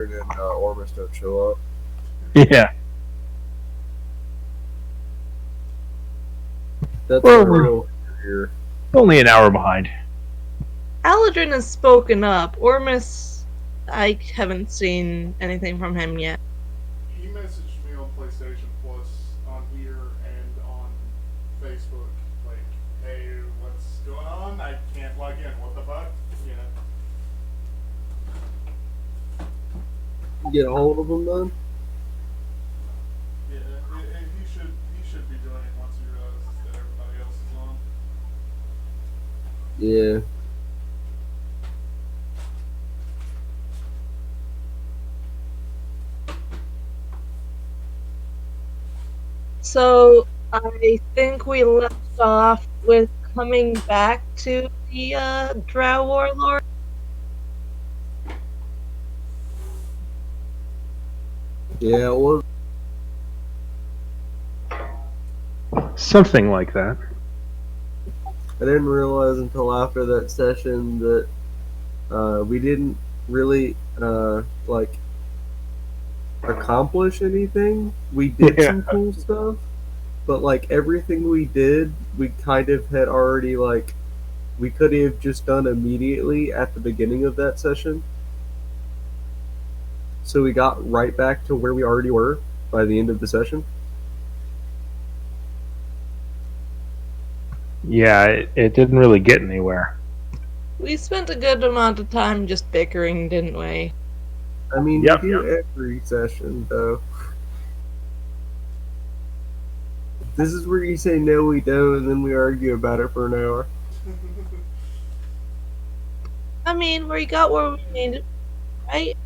and Ormus don't show up. Yeah. That's Well, the we're real here. only an hour behind. Aldrin has spoken up. Ormus, I haven't seen anything from him yet. He messaged me on PlayStation Plus on here and on Facebook, like, hey, what's going on? I can't log in. What the fuck? You know. Get a hold of him then? Yeah, he should be joining once he realizes that everybody else is on. Yeah. So I think we left off with coming back to the Drow Warlord. Yeah, it was. Something like that. I didn't realize until after that session that we didn't really accomplish anything. We did some cool stuff, but everything we did, we kind of had already we could have just done immediately at the beginning of that session. So we got right back to where we already were by the end of the session. Yeah, it didn't really get anywhere. We spent a good amount of time just bickering, didn't we? I mean, Yep. we do every session, though. This is where you say no, we don't, and then we argue about it for an hour. I mean, we got where we needed, right?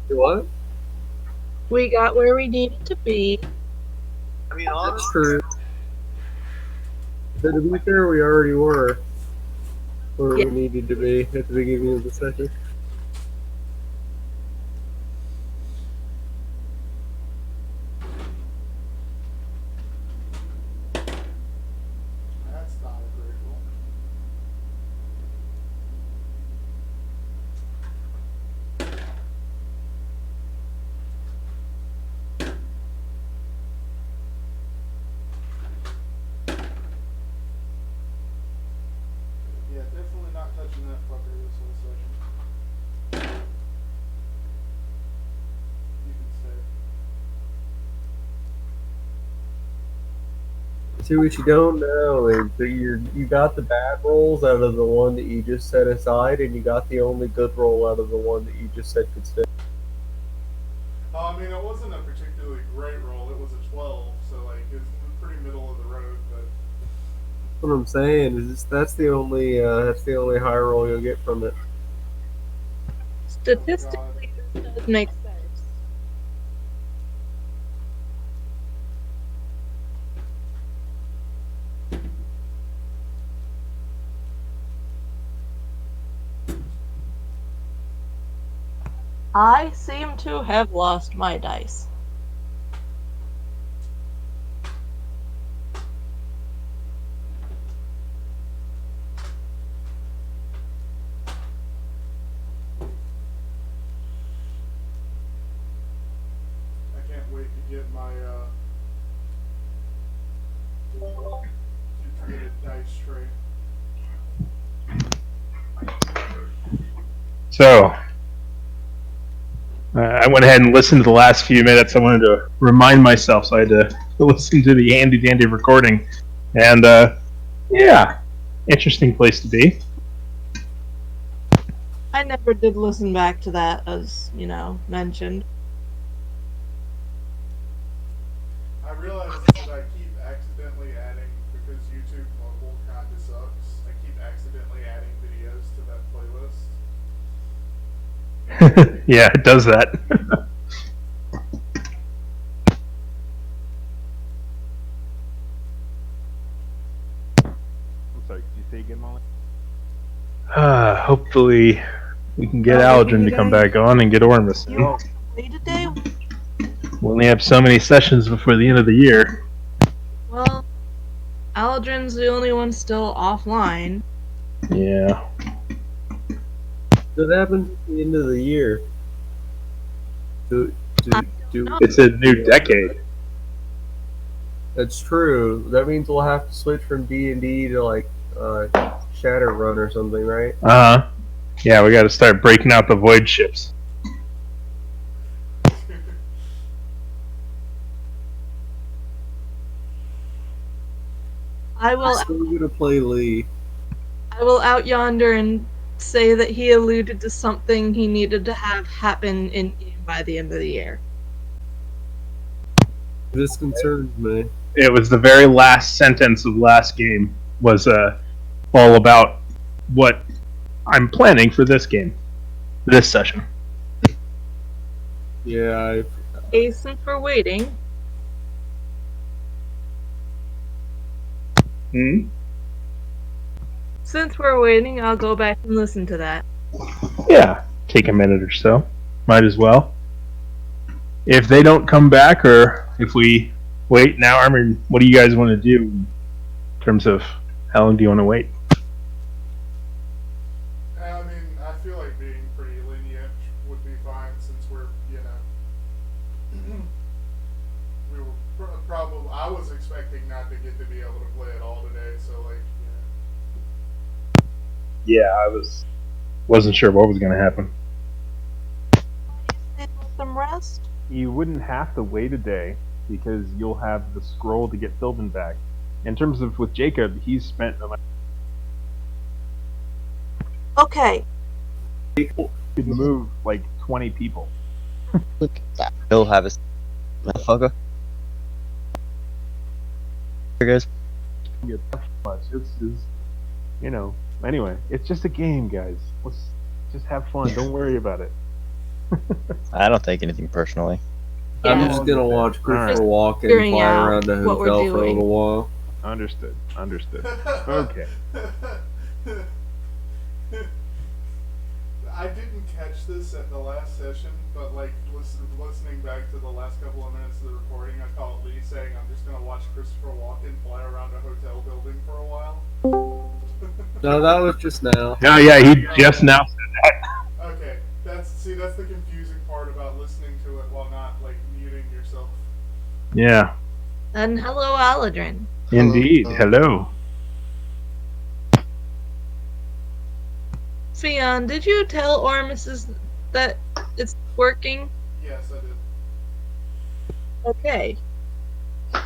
What? We got where we needed to be. I mean, that's true. But to be fair, we already were where we needed to be at the beginning of the session. That's not agreeable. Yeah, definitely not touching that fucker this whole session. You can stay. See, what you don't know is that you got the bad rolls out of the one that you just set aside, and you got the only good roll out of the one that you just said could stay. I mean, it wasn't a particularly great roll. It was a 12, so it was pretty middle of the road. But What I'm saying is that's the only high roll you'll get from it. Statistically, this does make sense. I seem to have lost my dice. I can't wait to get my duplicated dice tray. So, I went ahead and listened to the last few minutes. I wanted to remind myself, so I had to listen to the handy dandy recording. And, yeah, interesting place to be. I never did listen back to that, as, mentioned. I realize that I keep accidentally adding, because YouTube mobile kind of sucks, I keep accidentally adding videos to that playlist. Yeah, it does that. I'm sorry, could you say again, Molly? Hopefully, we can get Aldrin to come back on and get Ormus in. Play today? We only have so many sessions before the end of the year. Well, Aldrin's the only one still offline. Yeah. That happens at the end of the year. Do, I do, do, It's a new decade. That's true. That means we'll have to switch from D&D to like Shadowrun or something, right? Yeah, we got to start breaking out the void ships. I will Still gonna play Lee. out yonder and say that he alluded to something he needed to have happen in game by the end of the year. This concerns me. It was the very last sentence of last game was all about what I'm planning for this game, this session. Yeah, Hey, since we're waiting, I'll go back and listen to that. Yeah, take a minute or so. Might as well. If they don't come back, or if we wait an hour, I mean, what do you guys want to do in terms of how long do you want to wait? I mean, I feel like being pretty lenient would be fine since we're, we were probably. I was expecting not to get to be able to play it all today, so like, Yeah, I wasn't sure what was going to happen. Let them rest. You wouldn't have to wait a day because you'll have the scroll to get Philbin back. In terms of with Jacob, he's spent Okay. could move like 20 people. Look at that. He'll have his motherfucker. Here guys. Anyway, it's just a game, guys. Let's just have fun. Don't worry about it. I don't take anything personally. I'm Yeah. just gonna watch Christopher Just Walken figuring fly out around the what we're hotel for a doing. little while. Understood. Okay. I didn't catch this at the last session, but like listening back to the last couple of minutes of the recording, I caught Lee saying, "I'm just gonna watch Christopher Walken fly around a hotel building for a while." No, that was just now. Oh yeah, he just now said that. Okay, that's the confusing part about listening to it while not like muting yourself. Yeah, And hello, Aladrin. indeed. Hello. Fion, did you tell Ormus that it's working? Yes, I did. Okay. I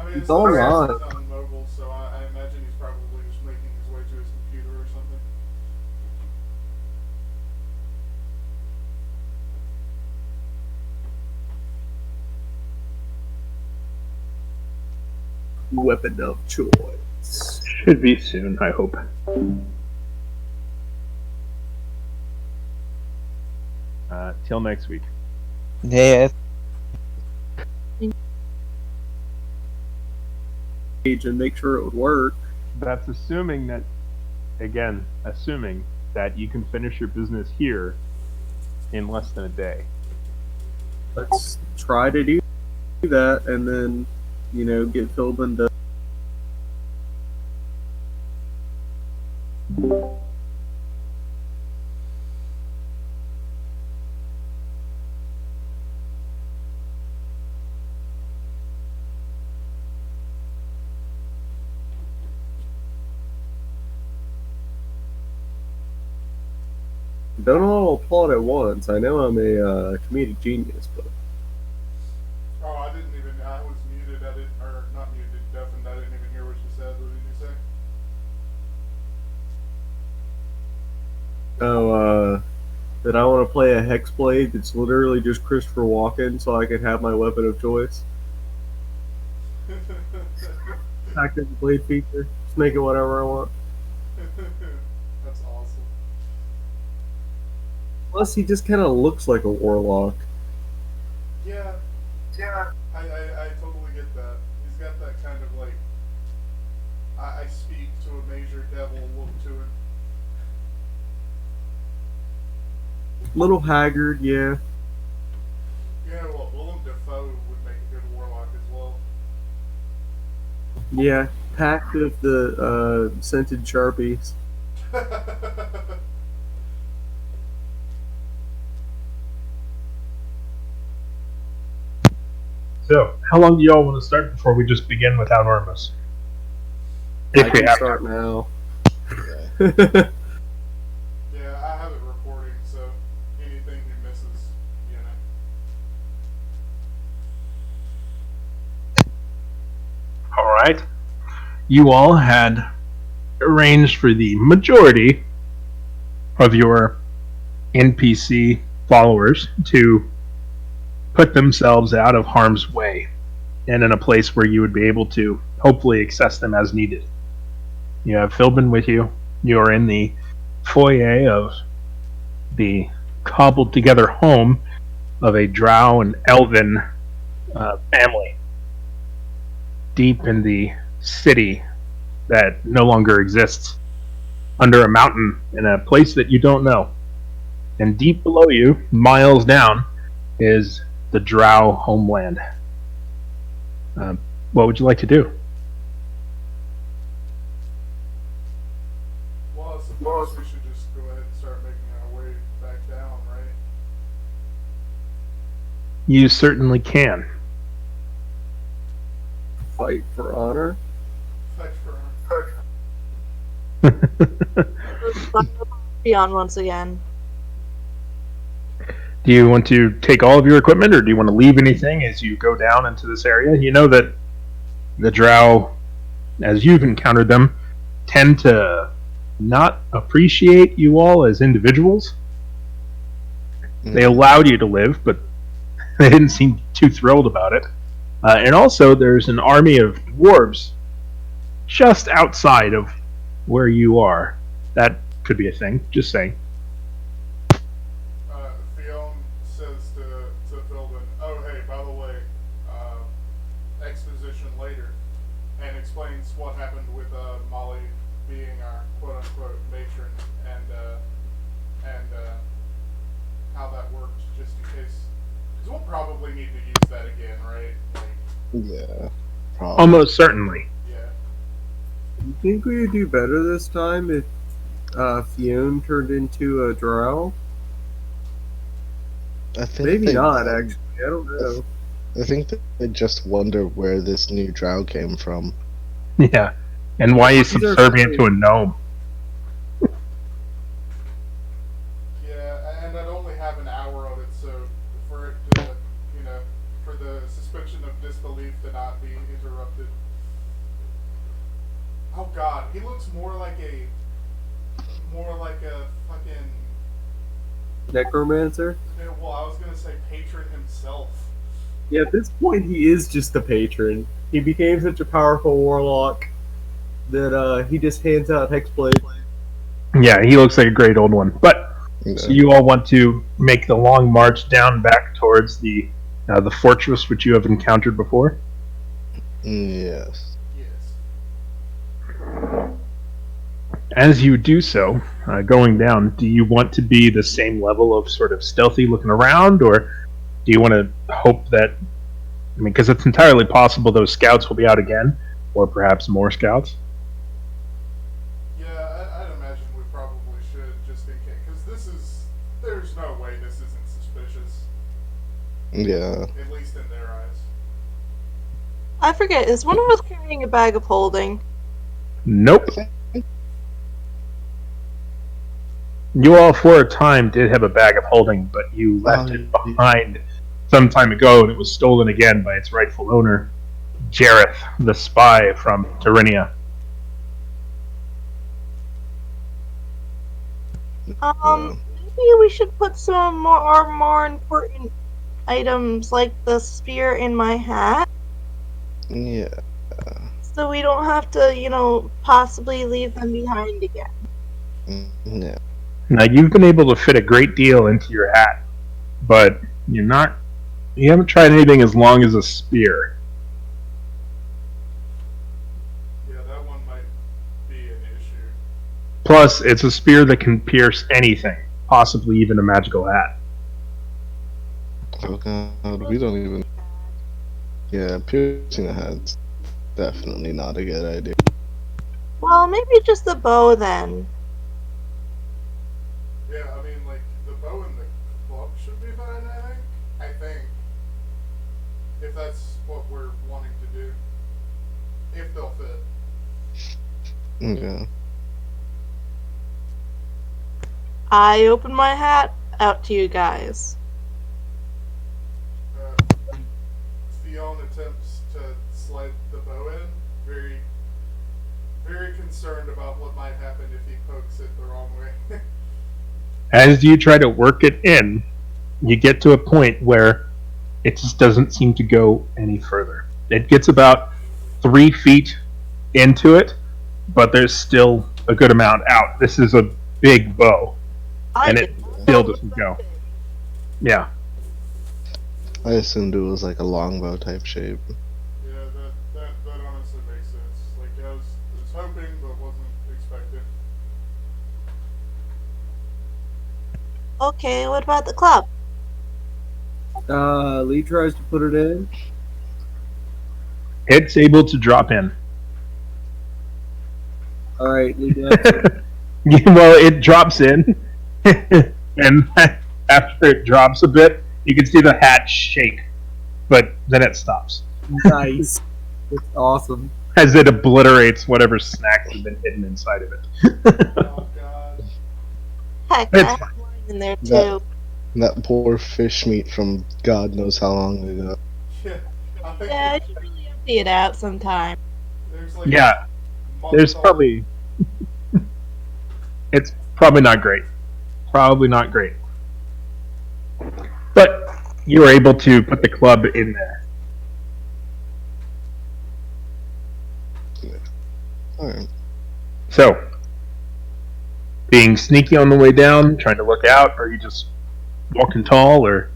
mean, It's the rest online. is on mobile, so I imagine he's probably just making his way to his computer or something. Weapon of choice. Should be soon, I hope. Till next week. Yeah. And make sure it would work. That's assuming that you can finish your business here in less than a day. Let's try to do that, and then get Philbin to. Don't all applaud at once. I know I'm a comedic genius, but Oh, I didn't even. I was muted. I didn't, or not muted, deafened. I didn't even hear what you said. What did you say? that I want to play a Hexblade that's literally just Christopher Walken, so I can have my weapon of choice. Active blade feature. Just make it whatever I want. That's awesome. Plus, he just kind of looks like a warlock. Yeah. I totally get that. He's got that kind of like I speak to a major devil look to him. Little haggard, yeah. Yeah, well, Willem Dafoe would make a good warlock as well. Yeah, packed with the scented Sharpies. So, how long do y'all want to start before we just begin with Alnormus? I If we can have start now. Yeah, I have it recording, so anything he misses, you know. All right. You all had arranged for the majority of your NPC followers to put themselves out of harm's way and in a place where you would be able to hopefully access them as needed. You have Philbin with you. You are in the foyer of the cobbled together home of a drow and elven family deep in the city that no longer exists, under a mountain in a place that you don't know. And deep below you, miles down, is the drow homeland. What would you like to do? Well, I suppose we should just go ahead and start making our way back down, right? You certainly can. Fight for honor. Fight for Beyond once again. Do you want to take all of your equipment, or do you want to leave anything as you go down into this area? You know that the drow, as you've encountered them, tend to not appreciate you all as individuals. They allowed you to live, but they didn't seem too thrilled about it. And also, there's an army of dwarves just outside of where you are. That could be a thing, just saying. Fiona says to Philbin, oh hey, by the way, exposition later, and explains what happened with Molly being our quote-unquote matron, and how that worked, just in case, because we'll probably need to use that again, right? Like, Yeah. Probably. Almost certainly. yeah. You think we would do better this time if Fionn turned into a drow? I think Maybe they- not, actually. I don't know. I think that they just wonder where this new drow came from. Yeah. And why he's These are subservient to a gnome. Yeah, and I'd only have an hour of it, so for it to, you know, for the suspension of disbelief to not be interrupted. Oh god, he looks more like a fucking, Necromancer? well, I was gonna say patron himself. Yeah, at this point, he is just a patron. He became such a powerful warlock that he just hands out hexblades. Yeah, he looks like a great old one. But Yeah. so you all want to make the long march down back towards the fortress which you have encountered before? Yes. Yes. As you do so, going down, do you want to be the same level of sort of stealthy looking around, or do you want to hope that, I mean, because it's entirely possible those scouts will be out again, or perhaps more scouts? Yeah, I'd imagine we probably should, just in case, because there's no way this isn't suspicious, Yeah. at least in their eyes. I forget, is one of us carrying a bag of holding? Nope. You all, for a time, did have a bag of holding, but you left it behind some time ago, and it was stolen again by its rightful owner, Jareth, the spy from Tyrannia. Maybe we should put some more important items like the spear in my hat, Yeah. so we don't have to, possibly leave them behind again. Yeah. Now, you've been able to fit a great deal into your hat, but you haven't tried anything as long as a spear. Yeah, that one might be an issue. Plus, it's a spear that can pierce anything, possibly even a magical hat. Oh god, we don't even. Yeah, piercing the head's definitely not a good idea. Well, maybe just the bow then. Yeah, I mean, like, the bow and the club should be fine, I think. if that's what we're wanting to do, if they'll fit. Yeah. I open my hat out to you guys. Theon attempts to slide the bow in, very, very concerned about what might happen if he pokes it the wrong way. As you try to work it in, you get to a point where it just doesn't seem to go any further. It gets about 3 feet into it, but there's still a good amount out. This is a big bow, and it still doesn't go. Yeah. I assumed it was like a longbow type shape. Yeah, that honestly makes sense. Like, I was hoping, but wasn't expecting. Okay, what about the club? Lee tries to put it in. It's able to drop in. Alright, Lee does it. Well, it drops in, and after it drops a bit, you can see the hat shake, but then it stops Nice. It's awesome. as it obliterates whatever snacks have been hidden inside of it. Oh god. Heck, I It's have fine. mine in there too. That poor fish meat from God knows how long ago. Yeah, I think Yeah, I should really empty it out sometime. there's like Yeah, a there's month probably. It's probably not great. Probably not great. But you were able to put the club in there. Alright. So, being sneaky on the way down, trying to look out, or are you just walking tall, or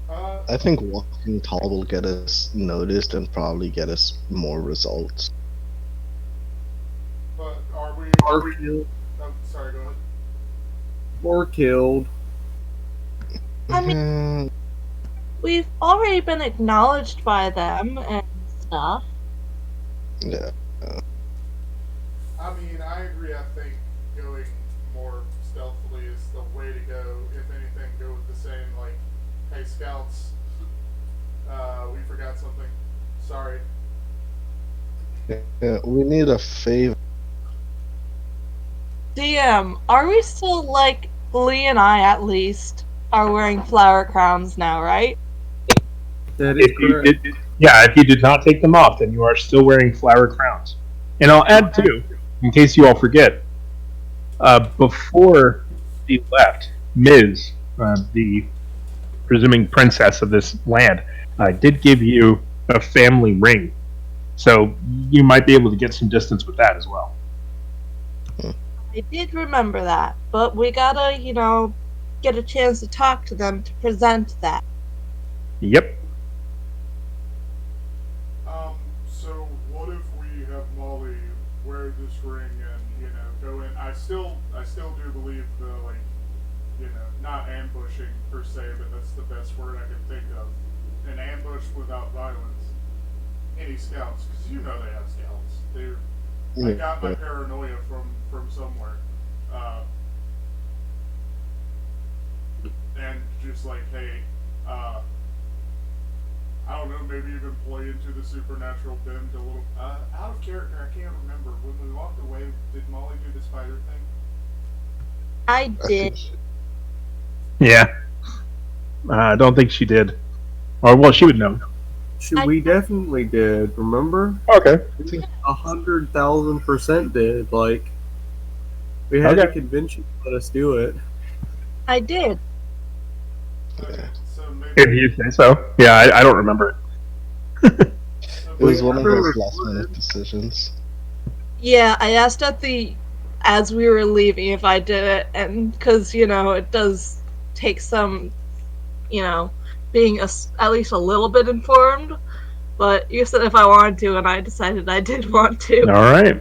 I think walking tall will get us noticed and probably get us more results. but are we? Or killed. Oh, sorry. Go ahead. Or killed. I mean, we've already been acknowledged by them and stuff. Yeah. I mean, I agree. I think going more stealthily is the way to go. If anything, go with the same, like, hey, scouts, we forgot something. Sorry. Yeah, we need a favor. DM, are we still, like, Lee and I at least, are wearing flower crowns now, right? That is if you correct. did, if you did not take them off, then you are still wearing flower crowns. And I'll add too, in case you all forget, before he left, Ms., the presuming princess of this land, did give you a family ring. So you might be able to get some distance with that as well. I did remember that, but we gotta, get a chance to talk to them to present that. Yep. So what if we have Molly wear this ring and, go in? I still do believe the, not ambushing per se, but that's the best word I can think of. An ambush without violence. Any scouts, because they have scouts. I got my paranoia from somewhere. And just like, hey, I don't know, maybe even play into the supernatural bend a little. Out of character, I can't remember. When we walked away, did Molly do the spider thing? I did. Yeah. I don't think she did. Or, well, she would know. We definitely did, remember? Okay. 100,000% did. Like, we had to convince you to let us do it. I did. Okay, so maybe. If you say so. Yeah, I don't remember it. It was We one of never those last recorded. minute decisions. Yeah, I asked as we were leaving if I did it, and because, it does take some, being at least a little bit informed, but you said if I wanted to, and I decided I did want to. All right.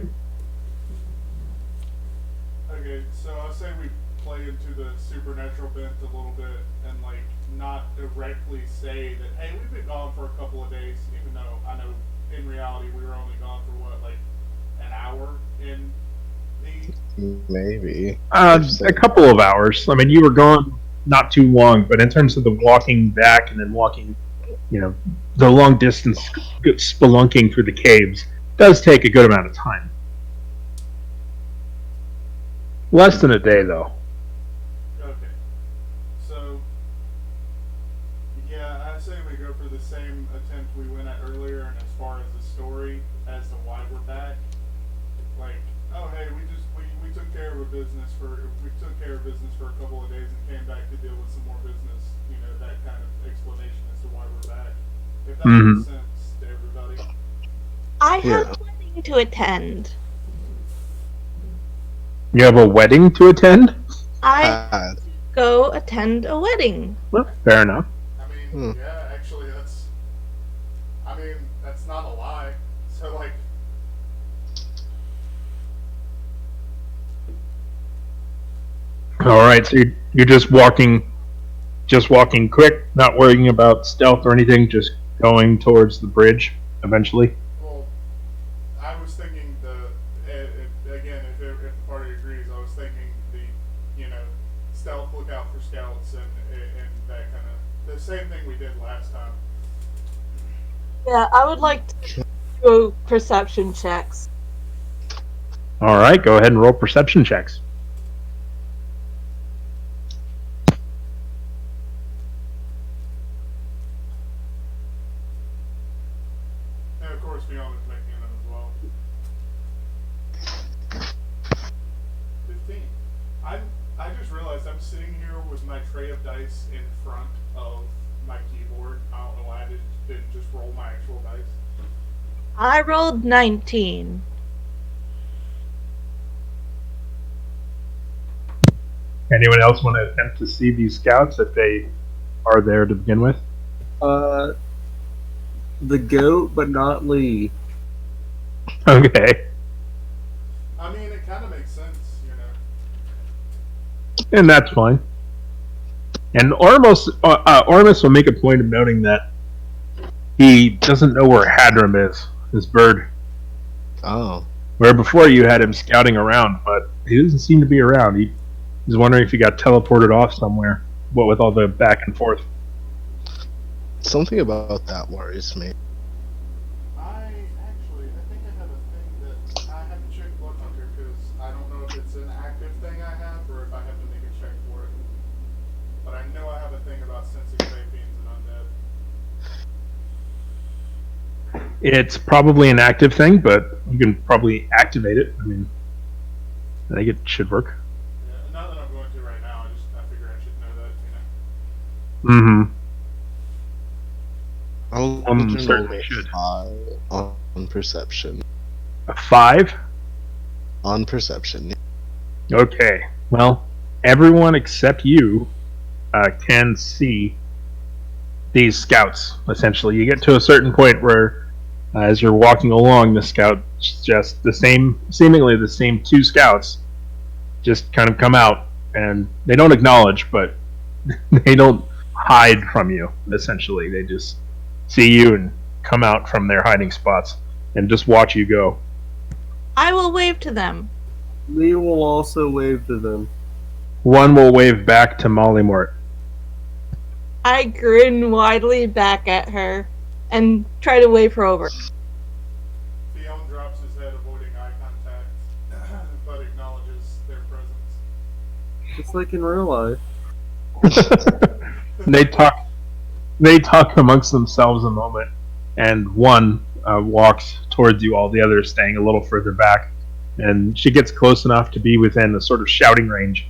Okay, so I say we play into the supernatural bent a little bit and not directly say that, hey, we've been gone for a couple of days, even though I know in reality we were only gone for an hour in the. Maybe. A couple of hours. I mean, you were gone not too long, but in terms of the walking back and then walking the long distance spelunking through the caves does take a good amount of time. Less than a day, though. Okay. So, yeah, I say we go for the same attempt we went at earlier, and as far as the story as to why we're back, like, oh hey, we took care of business for a couple of days and came back to deal with some more business. That kind of explanation as to why we're back. If that makes sense to everybody. I have Yeah. a wedding to attend. You have a wedding to attend? I Had. go attend a wedding. Well, fair enough. I mean, yeah, actually, that's not a lie. So, like, All right, so you're just walking quick, not worrying about stealth or anything, just going towards the bridge eventually. well, I was thinking again, if the party agrees, I was thinking stealth, look out for scouts, and that kind of the same thing we did last time. Yeah, I would like to do perception checks. All right, go ahead and roll perception checks. And of course, Fiona is making them as well. 15. I just realized I'm sitting here with my tray of dice in front of my keyboard. I don't know why I didn't just roll my actual dice. I rolled 19. Anyone else want to attempt to see these scouts if they are there to begin with? The goat, but not Lee. Okay. I mean, it kind of makes sense, And that's fine. And Ormus will make a point of noting that he doesn't know where Hadram is, his bird. Oh. Where before you had him scouting around, but he doesn't seem to be around. He's wondering if he got teleported off somewhere, what with all the back and forth. Something about that worries me. I think I have a thing that I have to check blood hunter because I don't know if it's an active thing I have or if I have to make a check for it. But I know I have a thing about sensing fey fiends and undead. It's probably an active thing, but you can probably activate it. I mean, I think it should work. Yeah, not that I'm going to right now. I figure I should know that. Mm-hmm. I'll Certainly roll should. 5 on perception. A 5? On perception. Okay. Well, everyone except you can see these scouts, essentially. You get to a certain point where, as you're walking along, the scout just seemingly the same two scouts just kind of come out, and they don't acknowledge, but they don't hide from you, essentially. They just see you and come out from their hiding spots and just watch you go. I will wave to them. Lee will also wave to them. One will wave back to Molly Mort. I grin widely back at her and try to wave her over. Theon drops his head, avoiding eye contact, but acknowledges their presence. Just like in real life. They talk amongst themselves a moment, and one walks towards you, all the others staying a little further back, and she gets close enough to be within a sort of shouting range.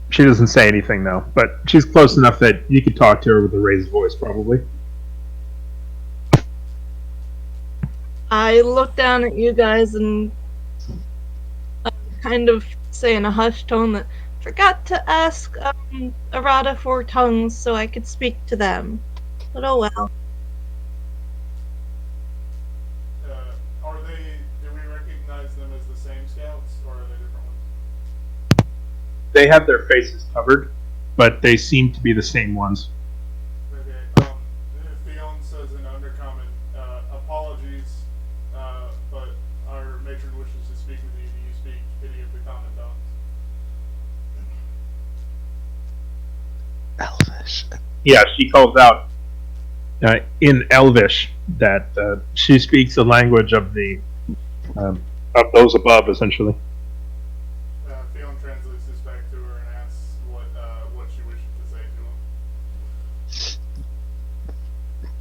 She doesn't say anything though, but she's close enough that you could talk to her with a raised voice, probably. I look down at you guys and kind of say in a hushed tone that forgot to ask Arata for tongues so I could speak to them. But oh well. Do we recognize them as the same scouts, or are they different ones? They have their faces covered, but they seem to be the same ones. Okay, Theon says in Undercommon, apologies, but our matron wishes to speak with you. Do you speak any of the common tongues? Elven. trash. Yeah, she calls out in Elvish that she speaks the language of the of those above, essentially. Fiona translates this back to her and asks what she wishes to say to him.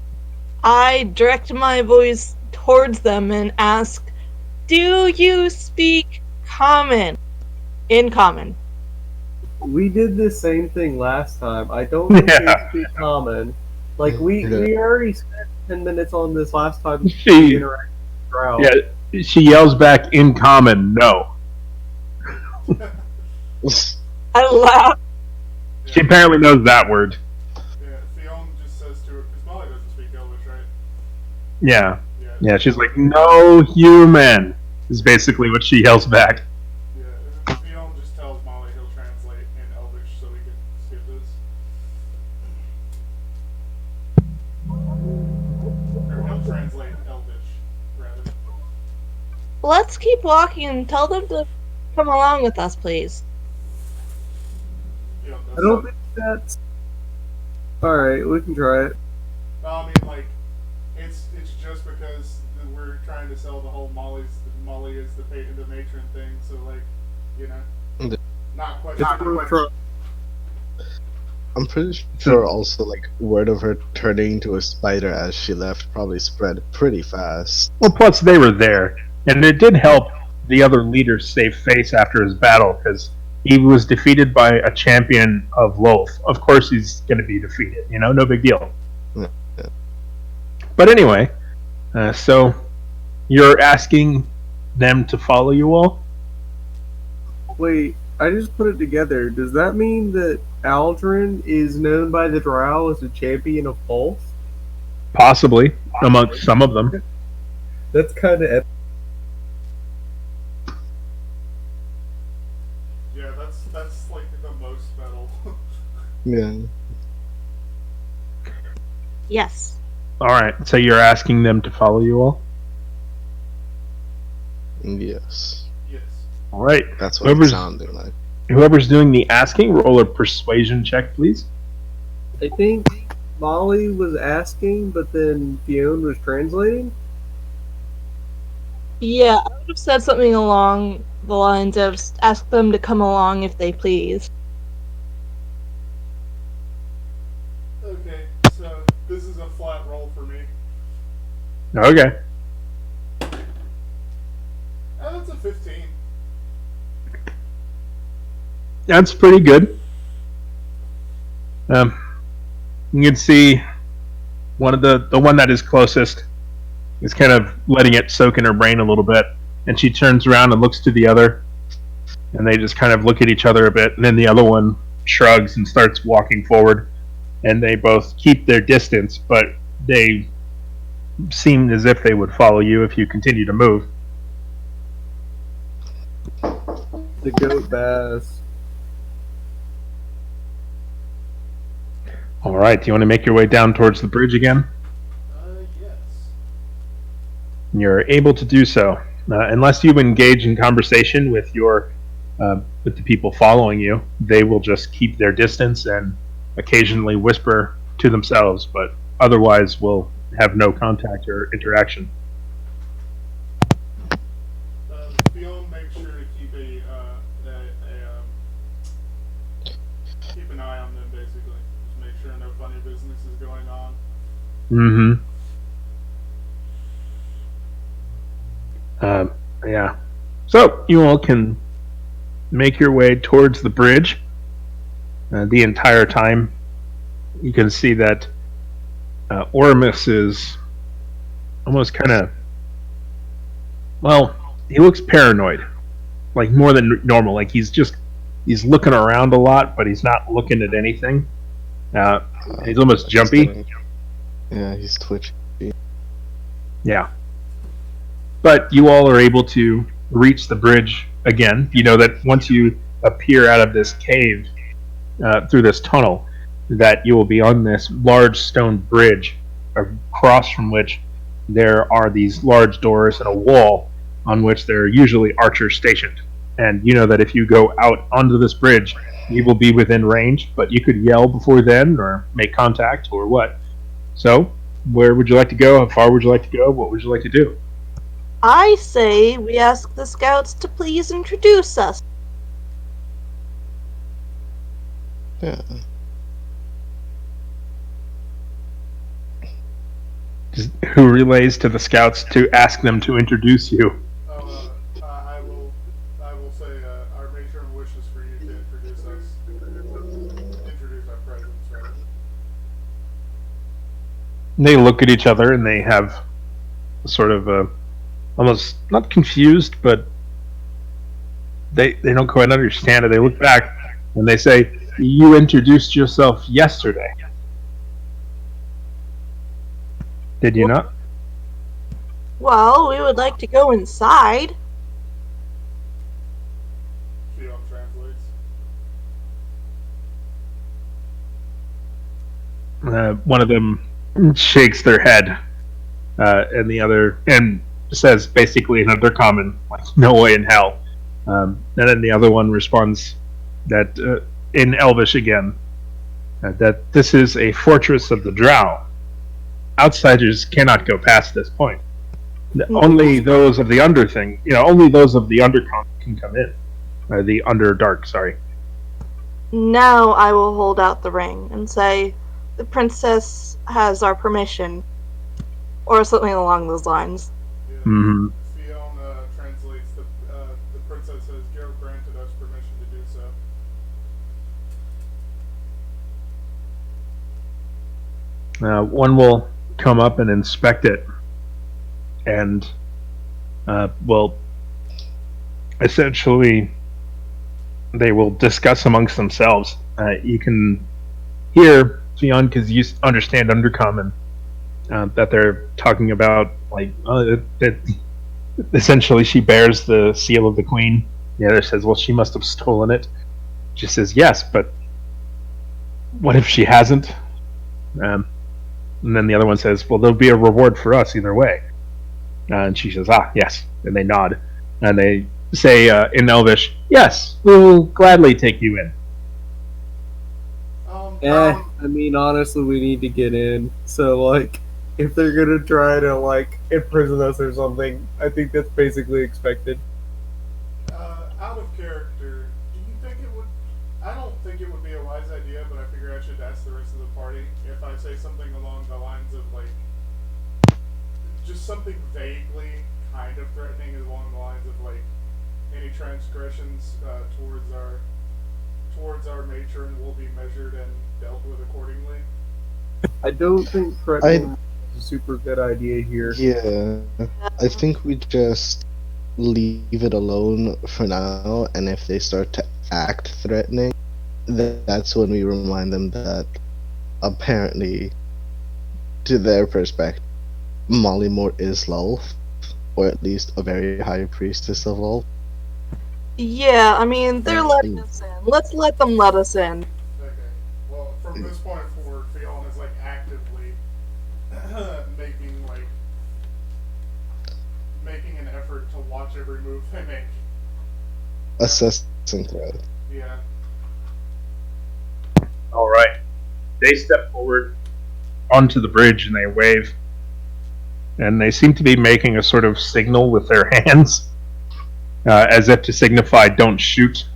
I direct my voice towards them and ask, "Do you speak common?" In common. We did the same thing last time. I don't think Yeah. they speak common. Like we already spent 10 minutes on this last time. She- interacting with Drow. Yeah, she yells back in common, no. I laugh. She apparently knows that word. Yeah, Fiona just says to her, because Molly doesn't speak Elvish, right? Yeah. Yeah. Yeah, she's like, no human, is basically what she yells back. Yeah, Fiona just tells Molly he'll translate in Elvish so we can skip this. Or he'll translate Elvish, rather. Let's keep walking and tell them to come along with us, please. Fiona does I don't so. think that's. Alright, we can try it. No, I mean, like, it's just because we're trying to sell the whole Molly is the matron thing, so, like, you know, not quite. I'm pretty sure also like word of her turning into a spider as she left probably spread pretty fast. Well, plus they were there, and it did help the other leaders save face after his battle, because he was defeated by a champion of Loth. Of course he's going to be defeated, no big deal. Yeah. But anyway, so you're asking them to follow you all? Wait, I just put it together. Does that mean that Aldrin is known by the Drow as a champion of False? Possibly, amongst some of them. That's kind of Yeah, that's like the most metal. Yeah. Yes. Alright, so you're asking them to follow you all? Yes. Yes. Alright, That's what it's sounding like. whoever's doing the asking, roll a persuasion check, please. I think Molly was asking, but then Fiona was translating. Yeah, I would have said something along the lines of ask them to come along if they please. Okay, so this is a flat roll for me. Okay. That's a 15. That's pretty good. You can see one of the one that is closest is kind of letting it soak in her brain a little bit, and she turns around and looks to the other, and they just kind of look at each other a bit, and then the other one shrugs and starts walking forward, and they both keep their distance, but they seem as if they would follow you if you continue to move. The goat bass. All right, do you want to make your way down towards the bridge again? Yes. You're able to do so, unless you engage in conversation with with the people following you. They will just keep their distance and occasionally whisper to themselves, but otherwise will have no contact or interaction. Fiona makes sure to keep keep an eye on them, basically. Just make sure no funny business is going on. Mm-hmm. Yeah. So you all can make your way towards the bridge. The entire time, you can see that Ormus is almost kind of, well, he looks paranoid, like more than normal. Like he's looking around a lot, but he's not looking at anything. He's almost jumpy. Yeah, he's twitchy. Yeah. But you all are able to reach the bridge again. You know that once you appear out of this cave through this tunnel, that you will be on this large stone bridge, across from which there are these large doors and a wall on which there are usually archers stationed. and you know that if you go out onto this bridge, you will be within range, but you could yell before then or make contact or what. So, where would you like to go? How far would you like to go? What would you like to do? I say we ask the scouts to please introduce us. Yeah. Who relays to the scouts to ask them to introduce you? I will say our matron wishes for you to introduce us, introduce our presence, rather. They look at each other and they have sort of almost not confused, but they don't quite understand it. They look back and they say, "You introduced yourself yesterday. Did you not?" Well, we would like to go inside. Fion translates. One of them shakes their head, and the other and says basically in Undercommon, like "No way in hell." And then the other one responds that in Elvish again, that this is a fortress of the Drow. Outsiders cannot go past this point. Only those of the Underthing, only those of the Undercommon can come in. The Underdark, sorry. Now I will hold out the ring and say, the princess has our permission. Or something along those lines. Yeah. Mm-hmm. Fion translates the princess says, Geralt granted us permission to do so. One will come up and inspect it, and essentially they will discuss amongst themselves. You can hear Fion, because you understand Undercommon, that they're talking about that essentially she bears the seal of the queen. The other says, well, she must have stolen it. She says, yes, but what if she hasn't? And then the other one says, well, there'll be a reward for us either way. And she says, yes. And they nod. And they say in Elvish, yes, we'll gladly take you in. I mean, honestly, we need to get in. So, like, if they're gonna try to, like, imprison us or something, I think that's basically expected. Out of character, do you think it would... I don't think it would be a wise idea, but I figure I should ask the rest of the party if I say something along the lines of, like, just something vaguely kind of threatening along the lines of, like, any transgressions towards our matron will be measured and dealt with accordingly. I don't think threatening is a super good idea here. Yeah, I think we just leave it alone for now, and if they start to act threatening, that's when we remind them that apparently, to their perspective, Mollymore is Lolth, or at least a very high priestess of Lolth. Yeah, I mean, they're letting us in. Let's let them let us in. Okay. Well, from this point forward, Fion is, like, actively making an effort to watch every move they make. Assessing threat. Yeah. All right. They step forward onto the bridge and they wave. And they seem to be making a sort of signal with their hands, as if to signify don't shoot.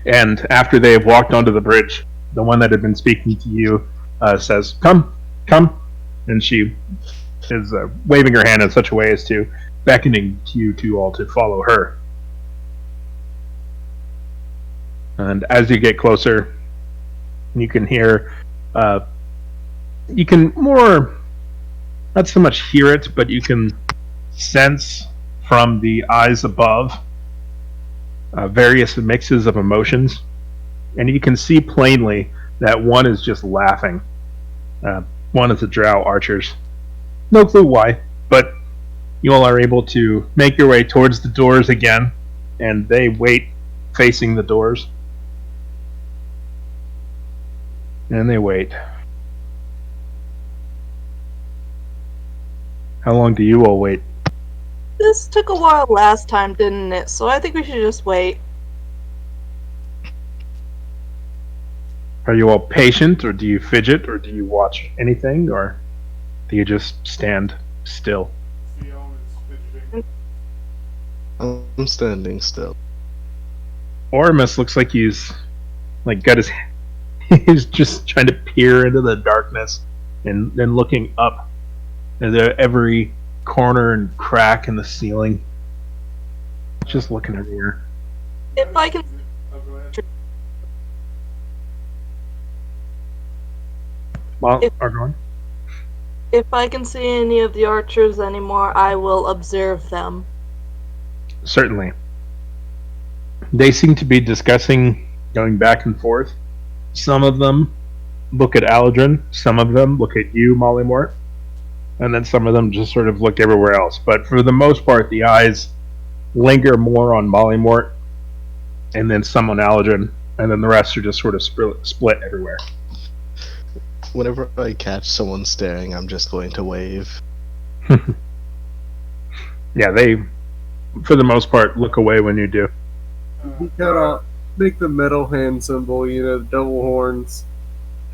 And after they have walked onto the bridge, the one that had been speaking to you says, come. And she is waving her hand in such a way as to beckoning to you two all to follow her. And as you get closer, you can hear, you can more, not so much hear it, but you can sense from the eyes above various mixes of emotions. And you can see plainly that one is just laughing. One of the drow archers. No clue why, but you all are able to make your way towards the doors again, and they wait facing the doors. And they wait. How long do you all wait? This took a while last time, didn't it? So I think we should just wait. Are you all patient, or do you fidget, or do you watch anything, or do you just stand still? Theon is fidgeting. I'm standing still. Oramus looks like he's got his he's just trying to peer into the darkness and then looking up at every corner and crack in the ceiling. Just looking everywhere. If I can, Oh, go ahead. Well, If- Argon? if I can see any of the archers anymore, I will observe them. Certainly. They seem to be discussing, going back and forth. Some of them look at Aldrin, some of them look at you, Mollymort, and then some of them just sort of look everywhere else. But for the most part, the eyes linger more on Mollymort, and then some on Aldrin, and then the rest are just sort of split everywhere. Whenever I catch someone staring, I'm just going to wave. Yeah, they, for the most part, look away when you do. You kind of make the metal hand symbol, the double horns.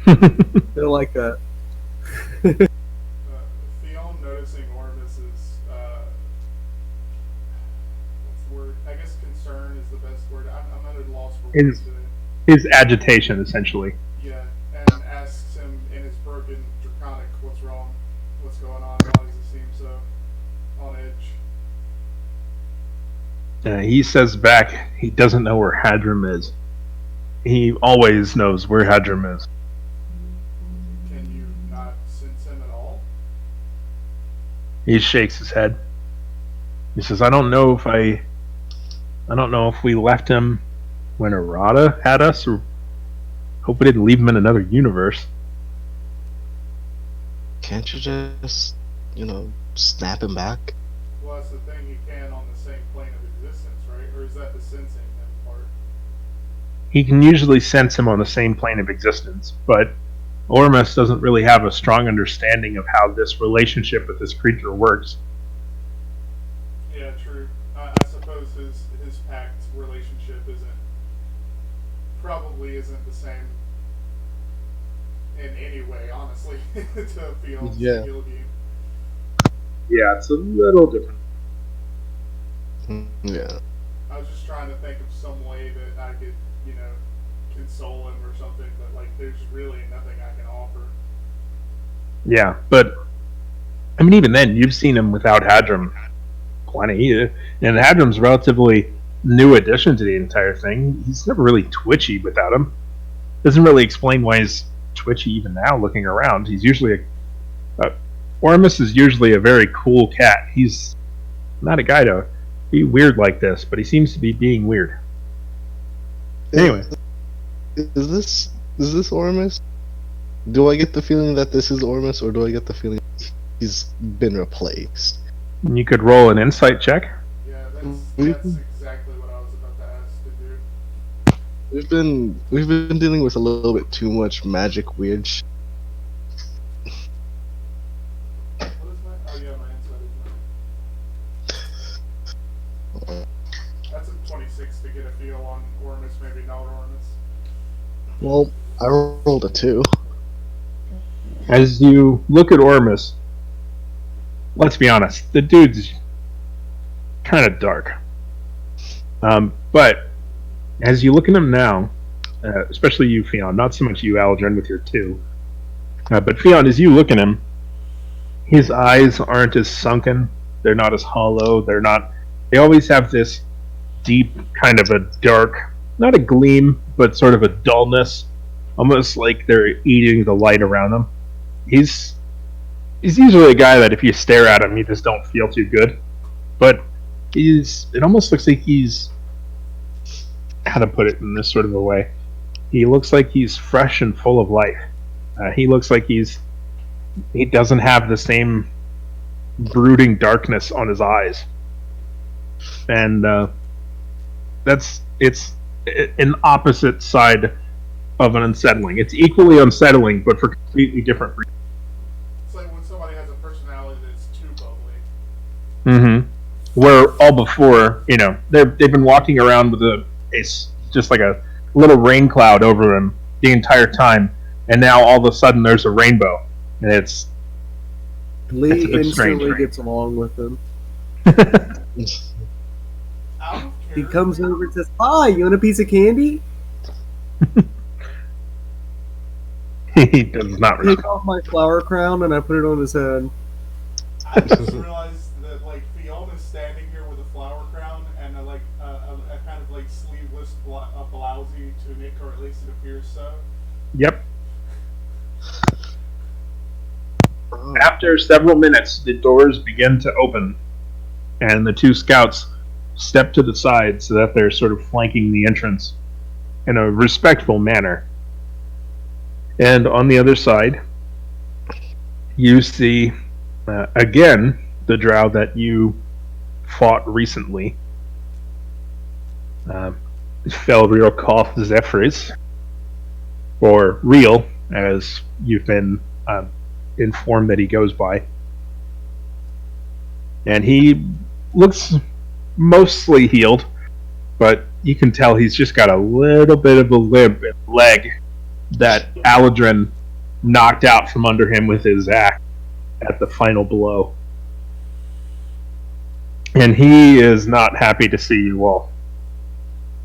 They're like that. Theon noticing Ormus's, what's the word? I guess concern is the best word. I'm at a loss for words today. His agitation, essentially. Yeah, and asks him in his broken draconic, what's wrong? What's going on? Why does he seem so on edge? He says back he doesn't know where Hadrim is. He always knows where Hadrim is. Can you not sense him at all? He shakes his head. He says, I don't know if we left him when Errata had us, or hope we didn't leave him in another universe. Can't you just, snap him back? Well, that's the thing, you can on the same plane of existence, right? Or is that the sensing him part? He can usually sense him on the same plane of existence, but Ormus doesn't really have a strong understanding of how this relationship with this creature works. Yeah, true. I suppose his pact relationship probably isn't the same in any way, honestly, to Theon's Yeah. skill game. Yeah, it's a little different. Yeah. I was just trying to think of some way that I could, console him or something, but there's really nothing I can offer. Yeah, but I mean, even then, you've seen him without Hadrim plenty, and Hadrim's a relatively new addition to the entire thing. He's never really twitchy without him. Doesn't really explain why he's twitchy even now, looking around. He's usually Ormus is usually a very cool cat. He's not a guy to be weird like this, but he seems to be being weird. Anyway. Is this Ormus? Do I get the feeling that this is Ormus, or do I get the feeling he's been replaced? You could roll an insight check. Yeah, that's exactly what I was about to ask to do. We've been dealing with a little bit too much magic weird shit. What is my? Oh yeah, my insight is 9. That's a 26 to get a feel on Ormus, maybe not Ormus. Well, I rolled a 2. As you look at Ormus, let's be honest, the dude's kind of dark. But as you look at him now, especially you, Fionn, not so much you, Aldrin, with your 2, but Fionn, as you look at him, his eyes aren't as sunken, they're not as hollow, they always have this deep kind of a dark, not a gleam, but sort of a dullness, almost like they're eating the light around them. He's usually a guy that if you stare at him, you just don't feel too good. But it almost looks like he's, how to put it in this sort of a way, he looks like he's fresh and full of life. He looks like he doesn't have the same brooding darkness on his eyes. And it's an opposite side of an unsettling. It's equally unsettling, but for completely different reasons. It's like when somebody has a personality that's too bubbly. Mm-hmm. where all before, they've been walking around with just like a little rain cloud over them the entire time, and now all of a sudden there's a rainbow, and it's Lee a bit strange, instantly right? gets along with him. Out of He character, comes over and says, "Hi, you want a piece of candy?" He does not Take respond. off my flower crown and I put it on his head. I just realized that like Fiona's standing here with a flower crown and a kind of like sleeveless blousey tunic, or at least it appears so. Yep. After several minutes, the doors begin to open, and the two scouts step to the side so that they're sort of flanking the entrance in a respectful manner. And on the other side, you see, again, the drow that you fought recently. Felriel Koth Zephyrs, or Real, as you've been informed that he goes by. And he looks mostly healed, but you can tell he's just got a little bit of a limp in the leg that Aladrin knocked out from under him with his axe at the final blow. And he is not happy to see you all.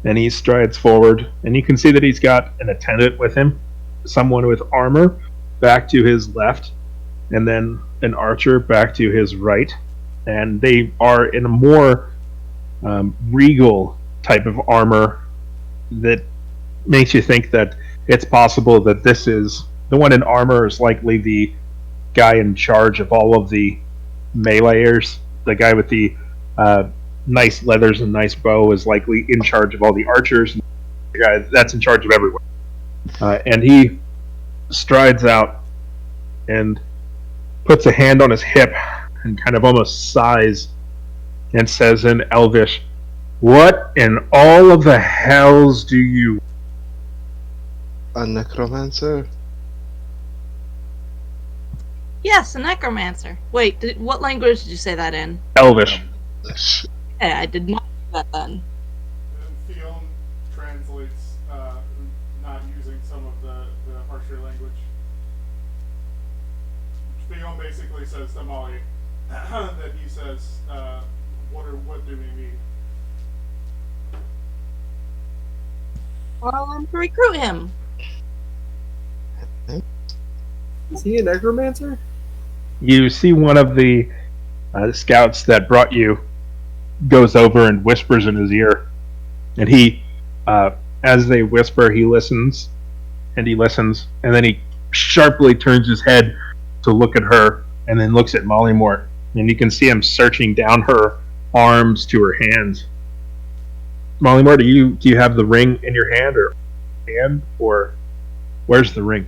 And he strides forward, and you can see that he's got an attendant with him, someone with armor back to his left, and then an archer back to his right. And they are in a more regal type of armor that makes you think that it's possible that this is the one in armor is likely the guy in charge of all of the meleeers. The guy with the nice leathers and nice bow is likely in charge of all the archers. The guy that's in charge of everyone. And he strides out and puts a hand on his hip and kind of almost sighs and says in Elvish, "What in all of the hells do you..." A necromancer? Yes, a necromancer. Wait, what language did you say that in? Elvish. Hey, I did not do that then. And Fiona translates, not using some of the harsher language. Fiona basically says to Molly that he says, what do we need? Well, to recruit him. Is he a necromancer? You see one of the scouts that brought you goes over and whispers in his ear. And he, as they whisper, he listens, and then he sharply turns his head to look at her, and then looks at Mollymort. And you can see him searching down her arms to her hands. Mollymort, do you have the ring in your hand, or where's the ring?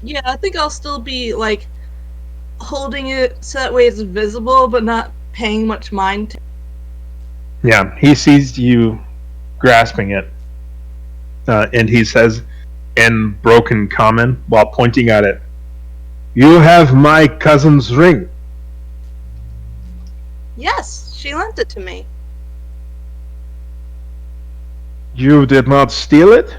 Yeah, I think I'll still be, like, holding it so that way it's visible, but not paying much mind to. Yeah, he sees you grasping it, and he says in broken common, while pointing at it, "You have my cousin's ring." Yes, she lent it to me. You did not steal it?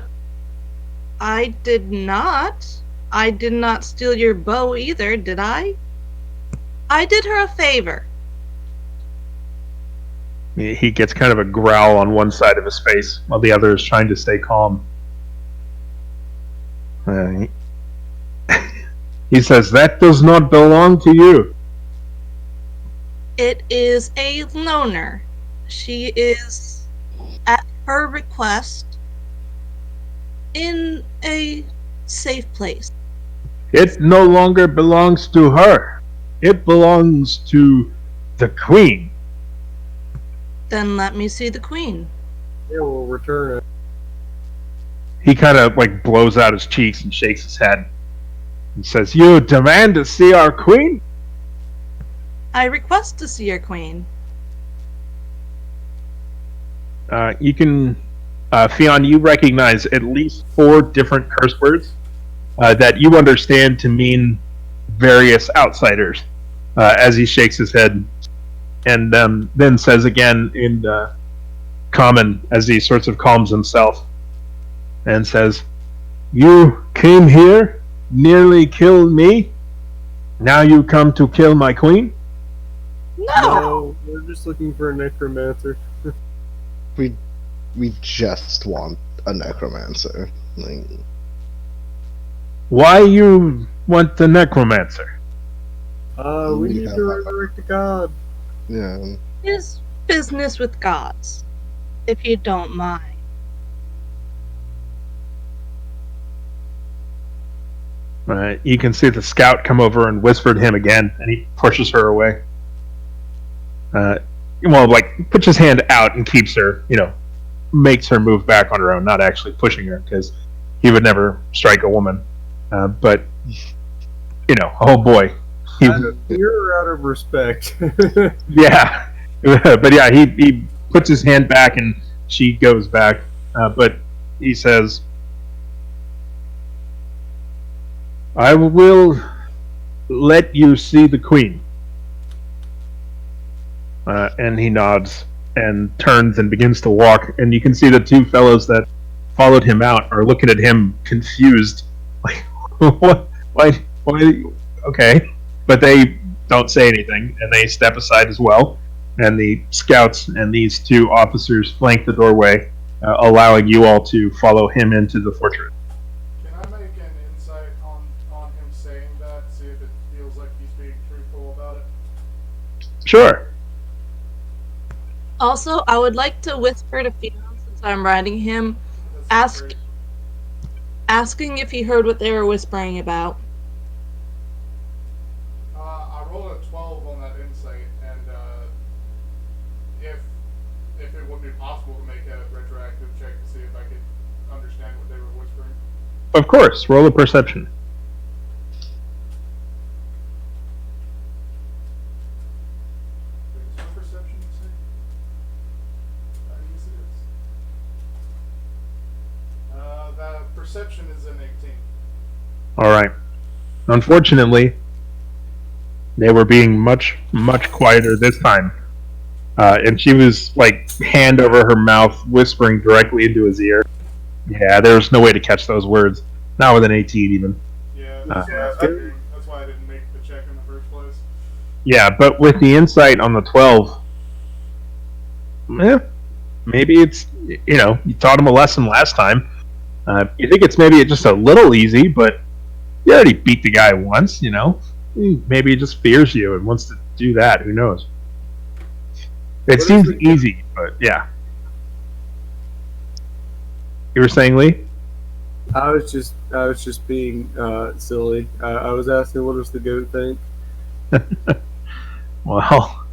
I did not. I did not steal your bow either, did I? I did her a favor. He gets kind of a growl on one side of his face, while the other is trying to stay calm. He says, "That does not belong to you." It is a loner. She is, at her request, in a safe place. It no longer belongs to her. It belongs to the queen. Then let me see the queen. Yeah, we'll return it. He kind of like blows out his cheeks and shakes his head and says, "You demand to see our queen?" I request to see your queen. You can, Fionn, you recognize at least 4 different curse words that you understand to mean various outsiders. As he shakes his head, and then says again in common as he sorts of calms himself, and says, "You came here, nearly killed me. Now you come to kill my queen." No. No, we're just looking for a necromancer. We just want a necromancer. Like, Why you want the necromancer? We need to resurrect a god. yeah. His business with gods, if you don't mind. You can see the scout come over and whisper to him again, and he pushes her away. Puts his hand out and keeps her, makes her move back on her own, not actually pushing her, because he would never strike a woman. But, oh boy. Out of fear or out of respect? Yeah. But yeah, he puts his hand back and she goes back. But he says, "I will let you see the queen." And he nods and turns and begins to walk. And you can see the two fellows that followed him out are looking at him confused. Like, what? Why? Okay. But they don't say anything, and they step aside as well. And the scouts and these two officers flank the doorway, allowing you all to follow him into the fortress. Can I make an insight on him saying that? See if it feels like he's being truthful about it? Sure. Also, I would like to whisper to Fiona, since I'm riding him, That's Ask- great. asking if he heard what they were whispering about. I rolled a 12 on that insight, and if it would be possible to make a retroactive check to see if I could understand what they were whispering. Of course. Roll a perception. Wait, is what perception you say? Yes, it is. That perception is an 18. All right. Unfortunately, they were being much, much quieter this time. And she was, hand over her mouth, whispering directly into his ear. Yeah, there was no way to catch those words. Not with an 18, even. Yeah, that's what I was figuring. That's why I didn't make the check in the first place. Yeah, but with the insight on the 12, maybe it's, you taught him a lesson last time. You think it's maybe just a little easy, but you already beat the guy once, Maybe he just fears you and wants to do that. Who knows? It seems easy, but yeah. You were saying, Lee? I was just being silly. I was asking, what does the goat think? Well,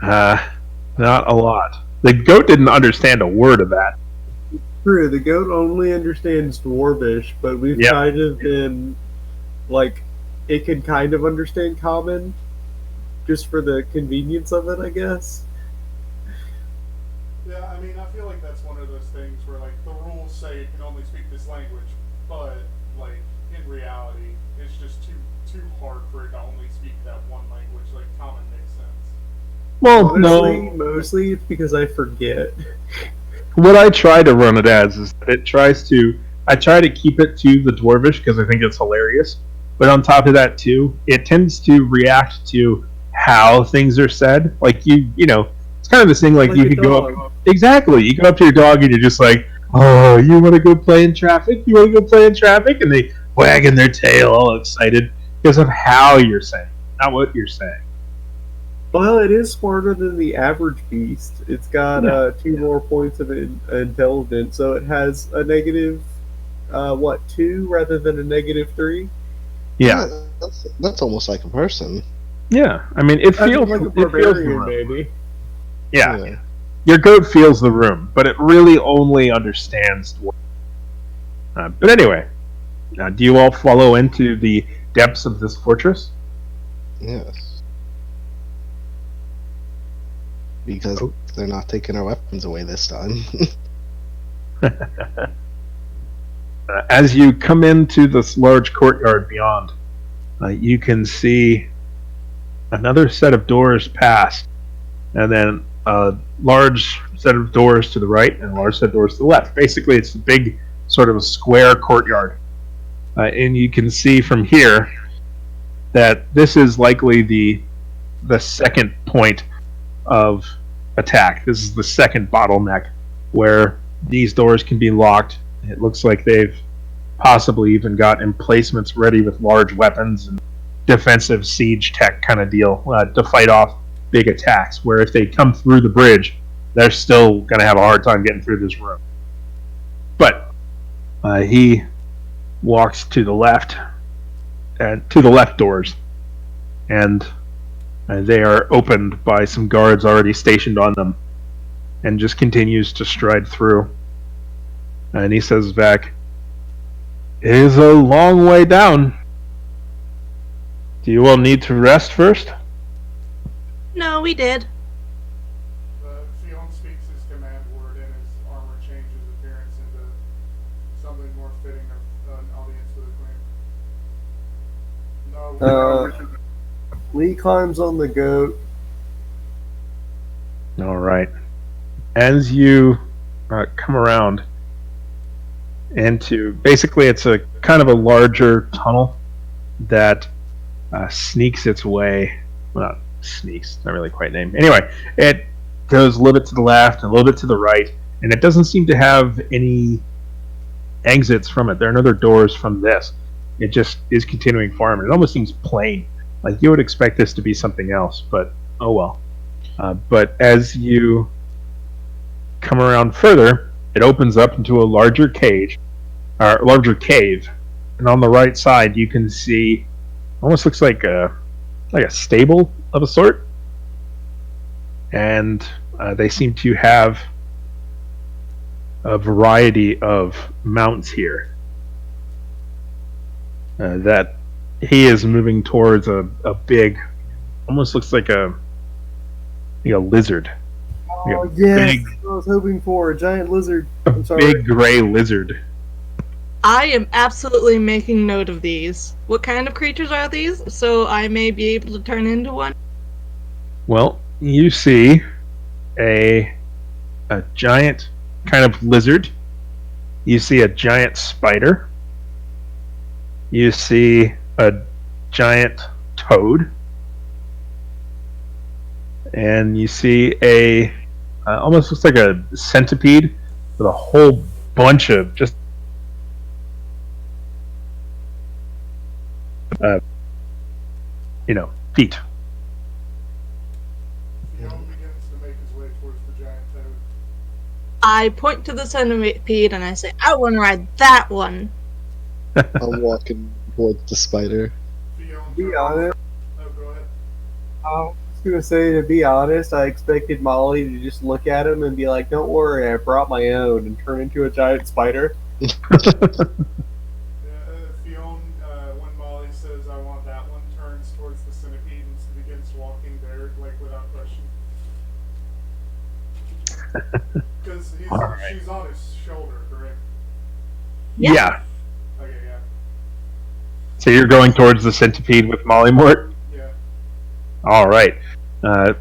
not a lot. The goat didn't understand a word of that. True, the goat only understands Dwarvish, but we've Yep. kind of been it can kind of understand Common, just for the convenience of it, I guess. Yeah, I mean, I feel like that's one of those things where, the rules say you can only speak this language, but, in reality, it's just too hard for it to only speak that one language. Common makes sense. Well, Mostly it's because I forget. What I try to run it as is that I try to keep it to the Dwarvish because I think it's hilarious. But on top of that too, it tends to react to how things are said. It's kind of this thing you a could go dog. up. Exactly. You go up to your dog and you're just like, "Oh, you want to go play in traffic? You want to go play in traffic?" And they wagging their tail all excited because of how you're saying, not what you're saying. Well, it is smarter than the average beast. It's got 2 more points of intelligence, so it has a negative, 2 rather than a negative 3? Yeah. That's almost like a person. Yeah. I mean, it feels like a it feels the barbarian, room. maybe. Yeah. Your goat feels the room, but it really only understands dwarf. But anyway, do you all follow into the depths of this fortress? Yes. Because they're not taking our weapons away this time. As you come into this large courtyard beyond, you can see another set of doors past, and then a large set of doors to the right and a large set of doors to the left. Basically, it's a big sort of a square courtyard. And you can see from here that this is likely the second point of attack. This is the second bottleneck where these doors can be locked. It looks like they've possibly even got emplacements ready with large weapons and defensive siege tech kind of deal to fight off big attacks, where if they come through the bridge, they're still going to have a hard time getting through this room. But he walks to the left, and to the left doors, and they are opened by some guards already stationed on them, and just continues to stride through. And he says back, "It is a long way down. Do you all need to rest first?" No, we did. Fion speaks his command word, and his armor changes appearance into something more fitting of an audience with a queen. No, Lee climbs on the goat. All right. As you come around into, basically it's a kind of a larger tunnel that sneaks its way, well, not sneaks, not really quite named. Anyway, it goes a little bit to the left and a little bit to the right, and it doesn't seem to have any exits from it. There are no other doors from this. It just is continuing forward. It almost seems plain. Like you would expect this to be something else, but oh well. But as you come around further, it opens up into a larger cage, or larger cave, and on the right side you can see, almost looks like a stable of a sort, and they seem to have a variety of mounts here that he is moving towards a big, almost looks like a lizard. Oh, yes, I was hoping for a giant lizard. I'm sorry. Big gray lizard. I am absolutely making note of these. What kind of creatures are these? So I may be able to turn into one? Well, you see a giant kind of lizard. You see a giant spider. You see a giant toad. And you see a almost looks like a centipede with a whole bunch of just feet. Fion begins to make his way towards the giant toad. I point to the centipede and I say, I want to ride that one. I'm walking towards the spider. Fion Be honest. Oh, go ahead. I was gonna say, to be honest, I expected Molly to just look at him and be like, "Don't worry, I brought my own," and turn into a giant spider. Yeah, Fion, when Molly says, "I want that one," turns towards the centipede and begins walking there, like, without question. Because Alright. she's on his shoulder, correct? Yeah. Okay, yeah. So you're going towards the centipede with Molly Mort? Yeah. All right.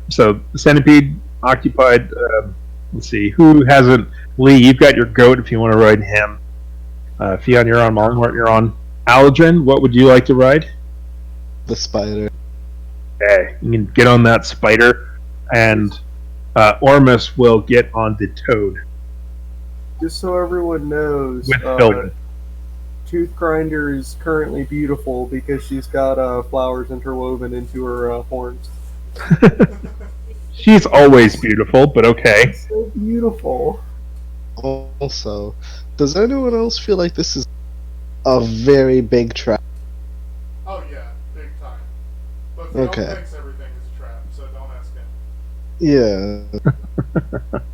So the centipede occupied. Let's see, who hasn't? Lee, you've got your goat if you want to ride him. Fion, you're on. Molly Mort, you're on. Aldrin, what would you like to ride? The spider. Okay, you can get on that spider, and Ormus will get on the toad Just so everyone knows, with Philbin. Tooth Grinder is currently beautiful because she's got flowers interwoven into her horns. She's always beautiful, but okay. So beautiful. Also, does anyone else feel like this is a very big trap? Oh, yeah, big time. But Fion Okay. thinks everything is a trap, so don't ask him.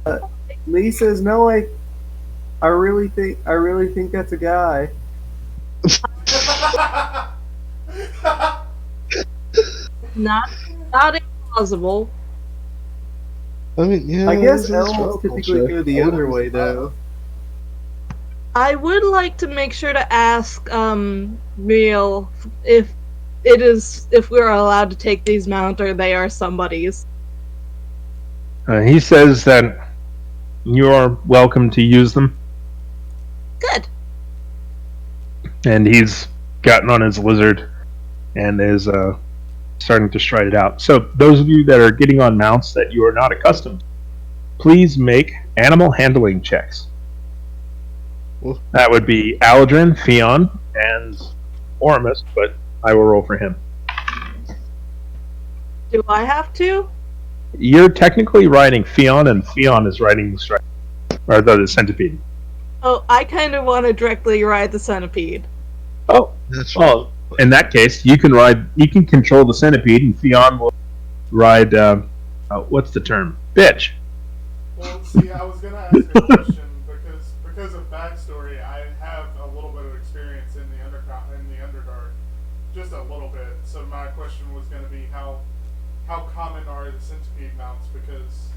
Yeah. Lee says, "No, I really think that's a guy." Not implausible. I mean, yeah. I guess this is elves troll typically culture. go the other way, though. I would like to make sure to ask Real if we're allowed to take these mount or they are somebody's. He says that you are welcome to use them, Good. and he's gotten on his lizard and is starting to stride it out. So, those of you that are getting on mounts that you are not accustomed, please make animal handling checks. Ooh. That would be Aldrin, Fion, and Ormus, but I will roll for him. Do I have to? You're technically riding Fion, and Fion is riding the strike, or the centipede. Oh, I kind of want to directly ride the centipede. Oh, That's right. well, in that case, you can control the centipede, and Fion will ride. What's the term? Bitch. Well, see, I was gonna ask a question because of backstory. I have a little bit of experience in the Underdark, just a little bit. So my question was gonna be how common are the centipede mounts? Because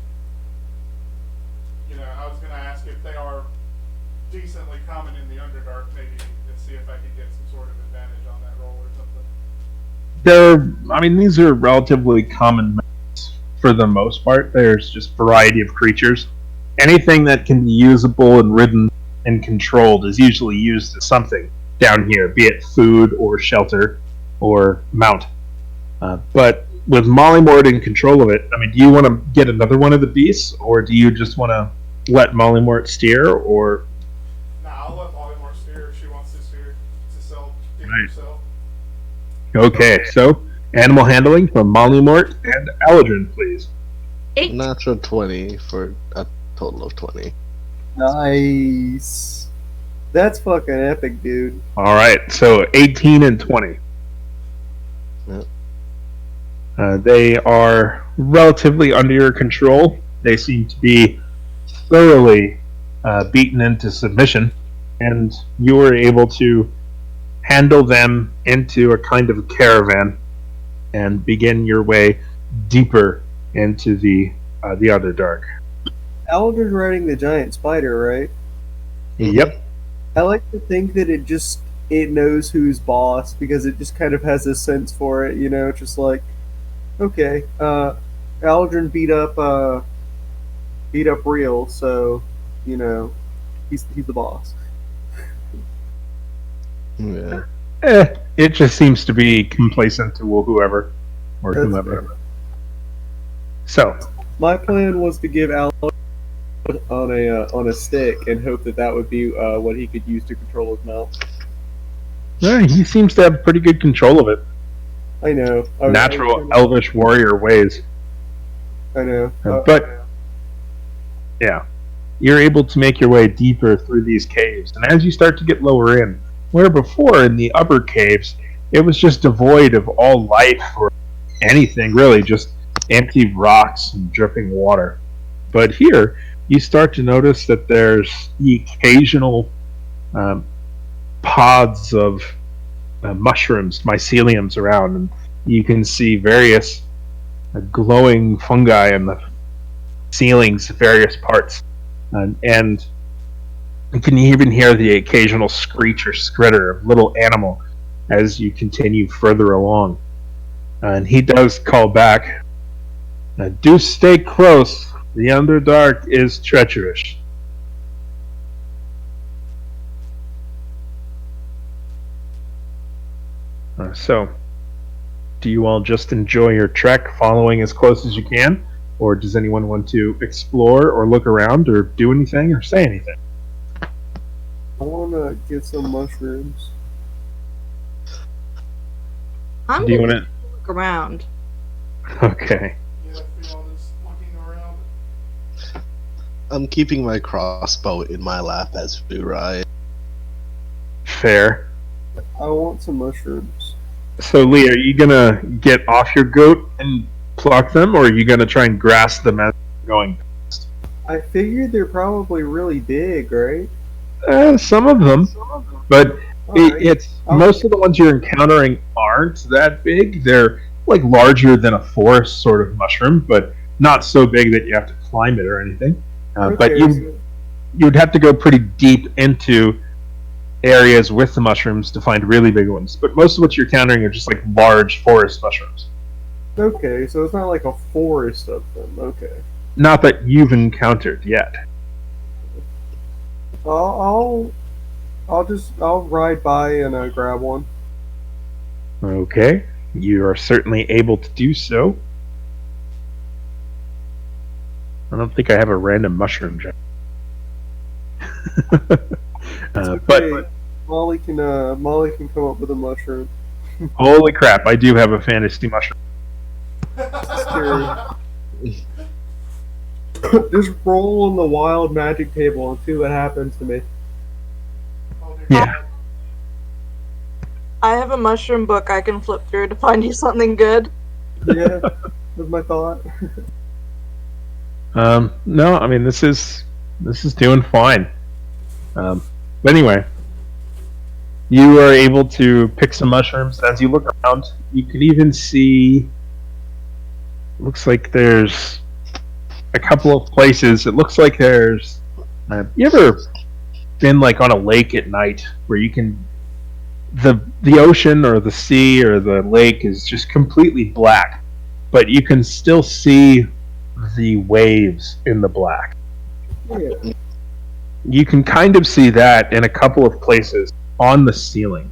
I was gonna ask if they are decently common in the Underdark, maybe, and see if I could get some sort of advantage on that roll or something. These are relatively common mounts for the most part. There's just variety of creatures. Anything that can be usable and ridden and controlled is usually used as something down here, be it food or shelter or mount. But with Mollymort in control of it, do you want to get another one of the beasts, or do you just want to let Mollymort steer, or... Nah, I'll let Mollymort steer if she wants to steer to Right. herself. Okay, so animal handling from Mollymort and Aladrin, please. 8. Natural 20 for a total of 20. Nice. That's fucking epic, dude. Alright, so 18 and 20. Yep. They are relatively under your control. They seem to be thoroughly beaten into submission, and you were able to handle them into a kind of caravan and begin your way deeper into the Underdark. Aldrin's riding the giant spider, right? Yep. I like to think that it knows who's boss because it just kind of has a sense for it, just like, okay, Aldrin beat up Real, so he's the boss. Yeah. It just seems to be complacent to whoever or That's whomever. fair. So, My plan was to give Aldrin on a stick and hope that would be what he could use to control his mount. he seems to have pretty good control of it. I know. Natural elvish warrior ways. I know. But yeah, you're able to make your way deeper through these caves, and as you start to get lower in, where before in the upper caves it was just devoid of all life or anything really, just empty rocks and dripping water, but here you start to notice that there's the occasional pods of mushrooms, myceliums around, and you can see various glowing fungi in the ceilings, various parts, and you can even hear the occasional screech or skritter of little animal as you continue further along. And he does call back, do stay close, the Underdark is treacherous. So, do you all just enjoy your trek following as close as you can? Or does anyone want to explore or look around or do anything or say anything? I want to get some mushrooms. I'm Do you going want to look around. to... Okay. Yeah, Fiona's looking around. I'm keeping my crossbow in my lap as we ride. Fair. I want some mushrooms. So, Lee, are you gonna get off your goat and pluck them, or are you gonna try and grasp them as you're going? I figured they're probably really big, right? Some of them, but Alright. it's most of the ones you're encountering aren't that big. They're like larger than a forest sort of mushroom, but not so big that you have to climb it or anything. But Okay, you'd have to go pretty deep into areas with the mushrooms to find really big ones. But most of what you're encountering are just like large forest mushrooms. so it's not like a forest of them. Okay. not that you've encountered yet. I'll ride by and grab one. Okay, you are certainly able to do so. I don't think I have a random mushroom check. Okay. But Molly can come up with a mushroom. holy crap, I do have a fantasy mushroom. Sure. Just roll on the wild magic table and see what happens to me. Oh, dear Yeah. God. I have a mushroom book I can flip through to find you something good. Yeah, was my thought. No, I mean this is doing fine. But anyway, you are able to pick some mushrooms. As you look around, you can even see. Looks like there's a couple of places. It looks like there's. You ever been like on a lake at night where you can the ocean or the sea or the lake is just completely black, but you can still see the waves in the black. Yeah. You can kind of see that in a couple of places on the ceiling.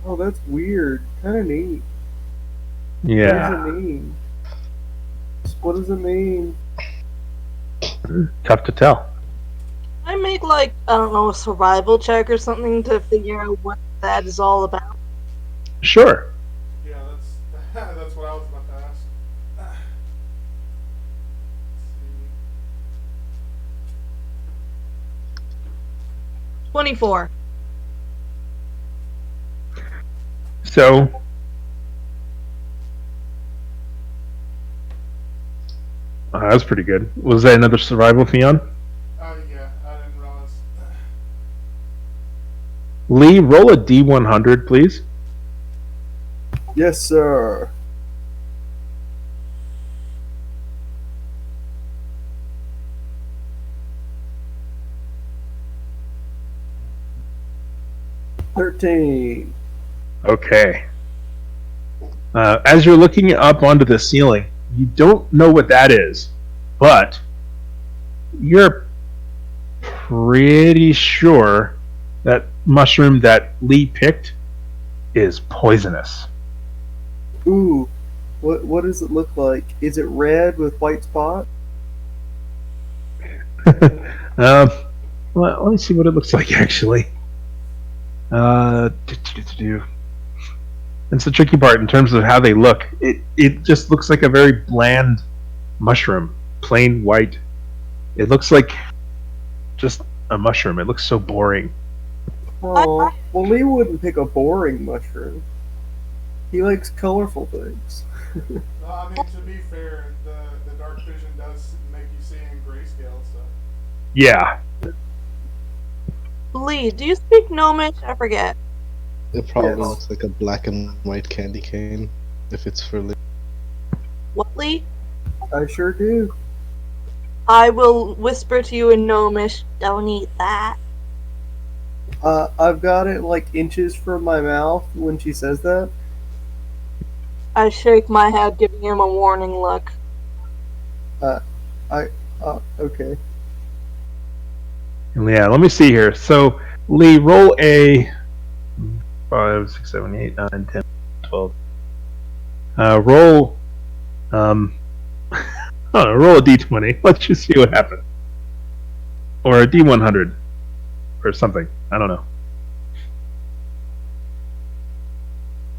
Oh, that's weird. Kind of neat. Yeah, What does it mean? What does it mean? tough to tell. I make like, I don't know, a survival check or something to figure out what that is all about. Sure. Yeah, that's what I was about to ask. Let's see. 24. So, that was pretty good. Was that another survival, Theon? Yeah, I didn't realize. Lee, roll a D100, please. Yes, sir. $13. Okay. As you're looking up onto the ceiling, you don't know what that is, but you're pretty sure that mushroom that Lee picked is poisonous. Ooh, what does it look like? Is it red with white spot? Well, let me see what it looks like actually. It's the tricky part in terms of how they look. It just looks like a very bland mushroom, plain white. It looks like just a mushroom. It looks so boring. Oh, well, Lee wouldn't pick a boring mushroom. He likes colorful things. Well, I mean, to be fair, the dark vision does make you see in grayscale, so. Yeah. Lee, do you speak Gnomish? I forget. It probably Yes. looks like a black and white candy cane if it's for Lee. What, Lee? I sure do. I will whisper to you in Gnomish, don't eat that. I've got it like inches from my mouth when she says that. I shake my head, giving him a warning look. Okay. Yeah, let me see here. So, Lee, roll a 5, 6, 7, 8, 9, 10, 12. Roll, I don't know, roll a d20. Let's just see what happens. Or a d100. Or something. I don't know.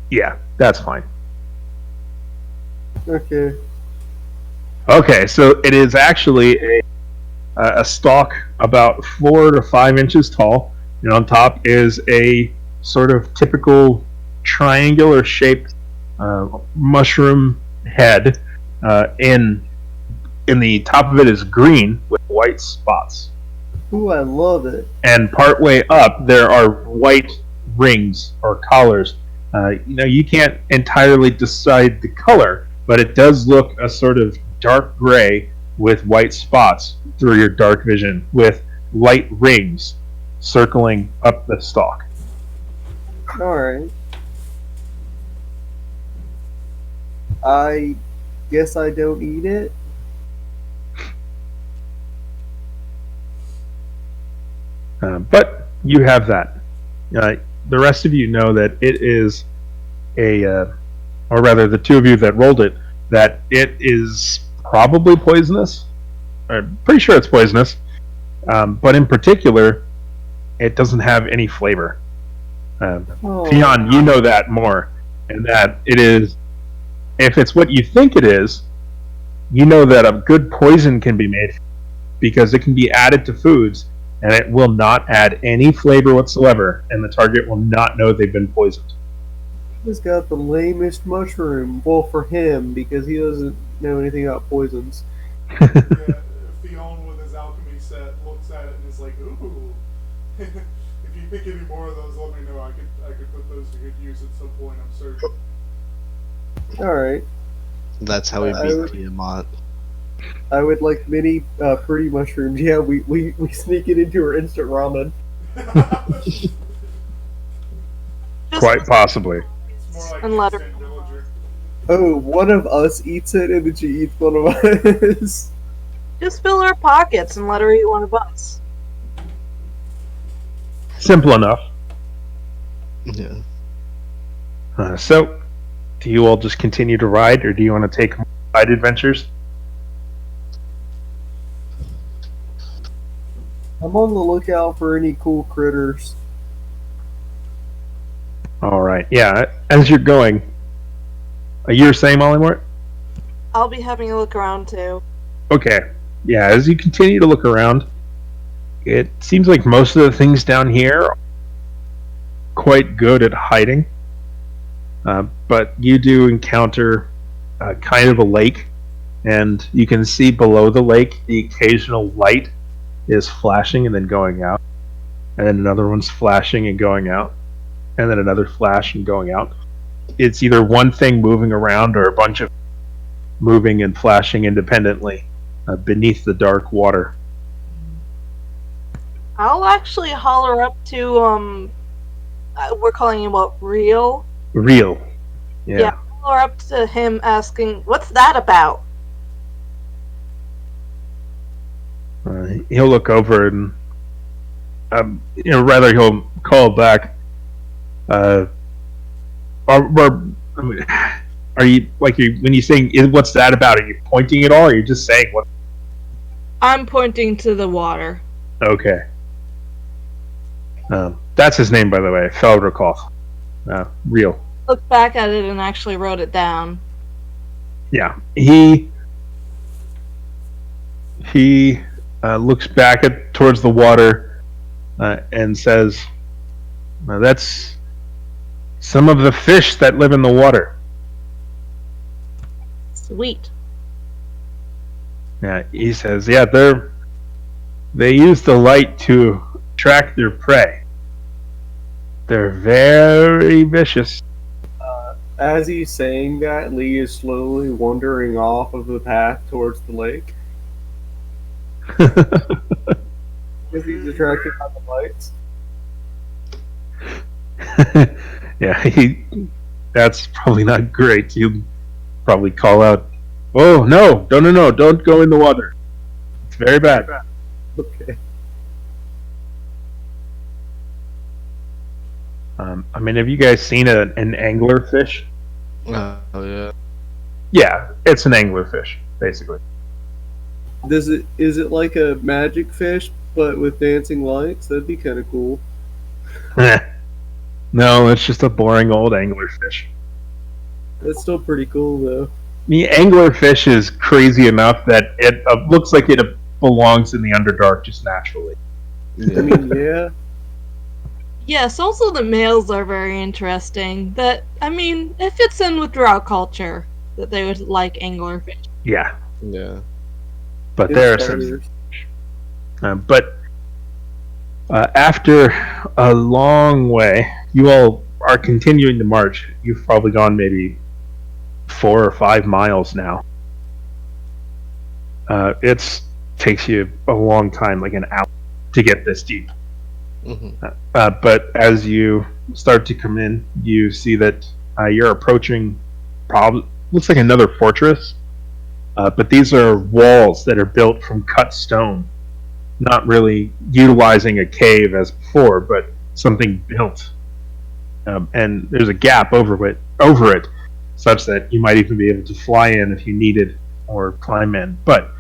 Yeah, that's fine. Okay. Okay, so it is actually a stalk about 4 to 5 inches tall, and on top is a sort of typical triangular shaped mushroom head. In the top of it is green with white spots, Ooh, I love it. and partway up there are white rings or collars. You can't entirely decide the color, but it does look a sort of dark gray with white spots through your dark vision, with light rings circling up the stalk. Alright. I guess I don't eat it. But you have that. The rest of you know that it is or rather, the two of you that rolled it, that it is probably poisonous. I'm pretty sure it's poisonous. But in particular, it doesn't have any flavor. Theon, you know that more, and that it is. If it's what you think it is, you know that a good poison can be made because it can be added to foods and it will not add any flavor whatsoever, and the target will not know they've been poisoned. He's got the lamest mushroom. Well, for him, because he doesn't know anything about poisons. Yeah, Theon with his alchemy set looks at it and is like, ooh. If you pick any more of those, let me know. I could put those to good use at some point, I'm certain. Alright. That's how we beat Tiamat. I would like many pretty mushrooms. Yeah, we sneak it into her instant ramen. Quite possibly. It's more like And let her- instant villager. Oh, one of us eats it and then she eats one of us. Just fill her pockets and let her eat one of us. Simple enough. Yeah. So, do you all just continue to ride, or do you want to take side adventures? I'm on the lookout for any cool critters. All right. Yeah. As you're going, you're saying, Mollymort? I'll be having a look around too. Okay. Yeah. As you continue to look around, it seems like most of the things down here are quite good at hiding. But you do encounter kind of a lake, and you can see below the lake the occasional light is flashing and then going out, and then another one's flashing and going out, and then another flash and going out. It's either one thing moving around or a bunch of moving and flashing independently beneath the dark water. I'll actually holler up to we're calling him what, Real? Real. Yeah. Holler up to him asking, "What's that about?" He'll look over and, rather he'll call back. Are you when you saying what's that about? Are you pointing at all, or are you just saying what? I'm pointing to the water. Okay. That's his name, by the way. Feldrikov. Real. Looked back at it and actually wrote it down. Yeah. He looks back towards the water and says, "That's some of the fish that live in the water." Sweet. Yeah, he says, "Yeah, they use the light to track their prey. They're very vicious." As he's saying that, Lee is slowly wandering off of the path towards the lake. Because he's attracted by the lights. Yeah, that's probably not great. He'll probably call out, "Oh, no, don't go in the water. It's very bad." Okay. Have you guys seen an anglerfish? Oh, yeah. Yeah, it's an anglerfish, basically. Is it like a magic fish, but with dancing lights? That'd be kind of cool. No, it's just a boring old anglerfish. That's still pretty cool, though. The anglerfish is crazy enough that it looks like it belongs in the Underdark just naturally. I mean, yeah. Yes, also the males are very interesting. It fits in with drow culture that they would like anglerfish. Yeah, Yeah. but there are some. But after a long way, you all are continuing to march. You've probably gone maybe 4 or 5 miles now. It takes you a long time, like an hour, to get this deep. Mm-hmm. But as you start to come in, you see that you're approaching looks like another fortress. But these are walls that are built from cut stone. not really utilizing a cave as before, but something built. And there's a gap over it, such that you might even be able to fly in if you needed or climb in. But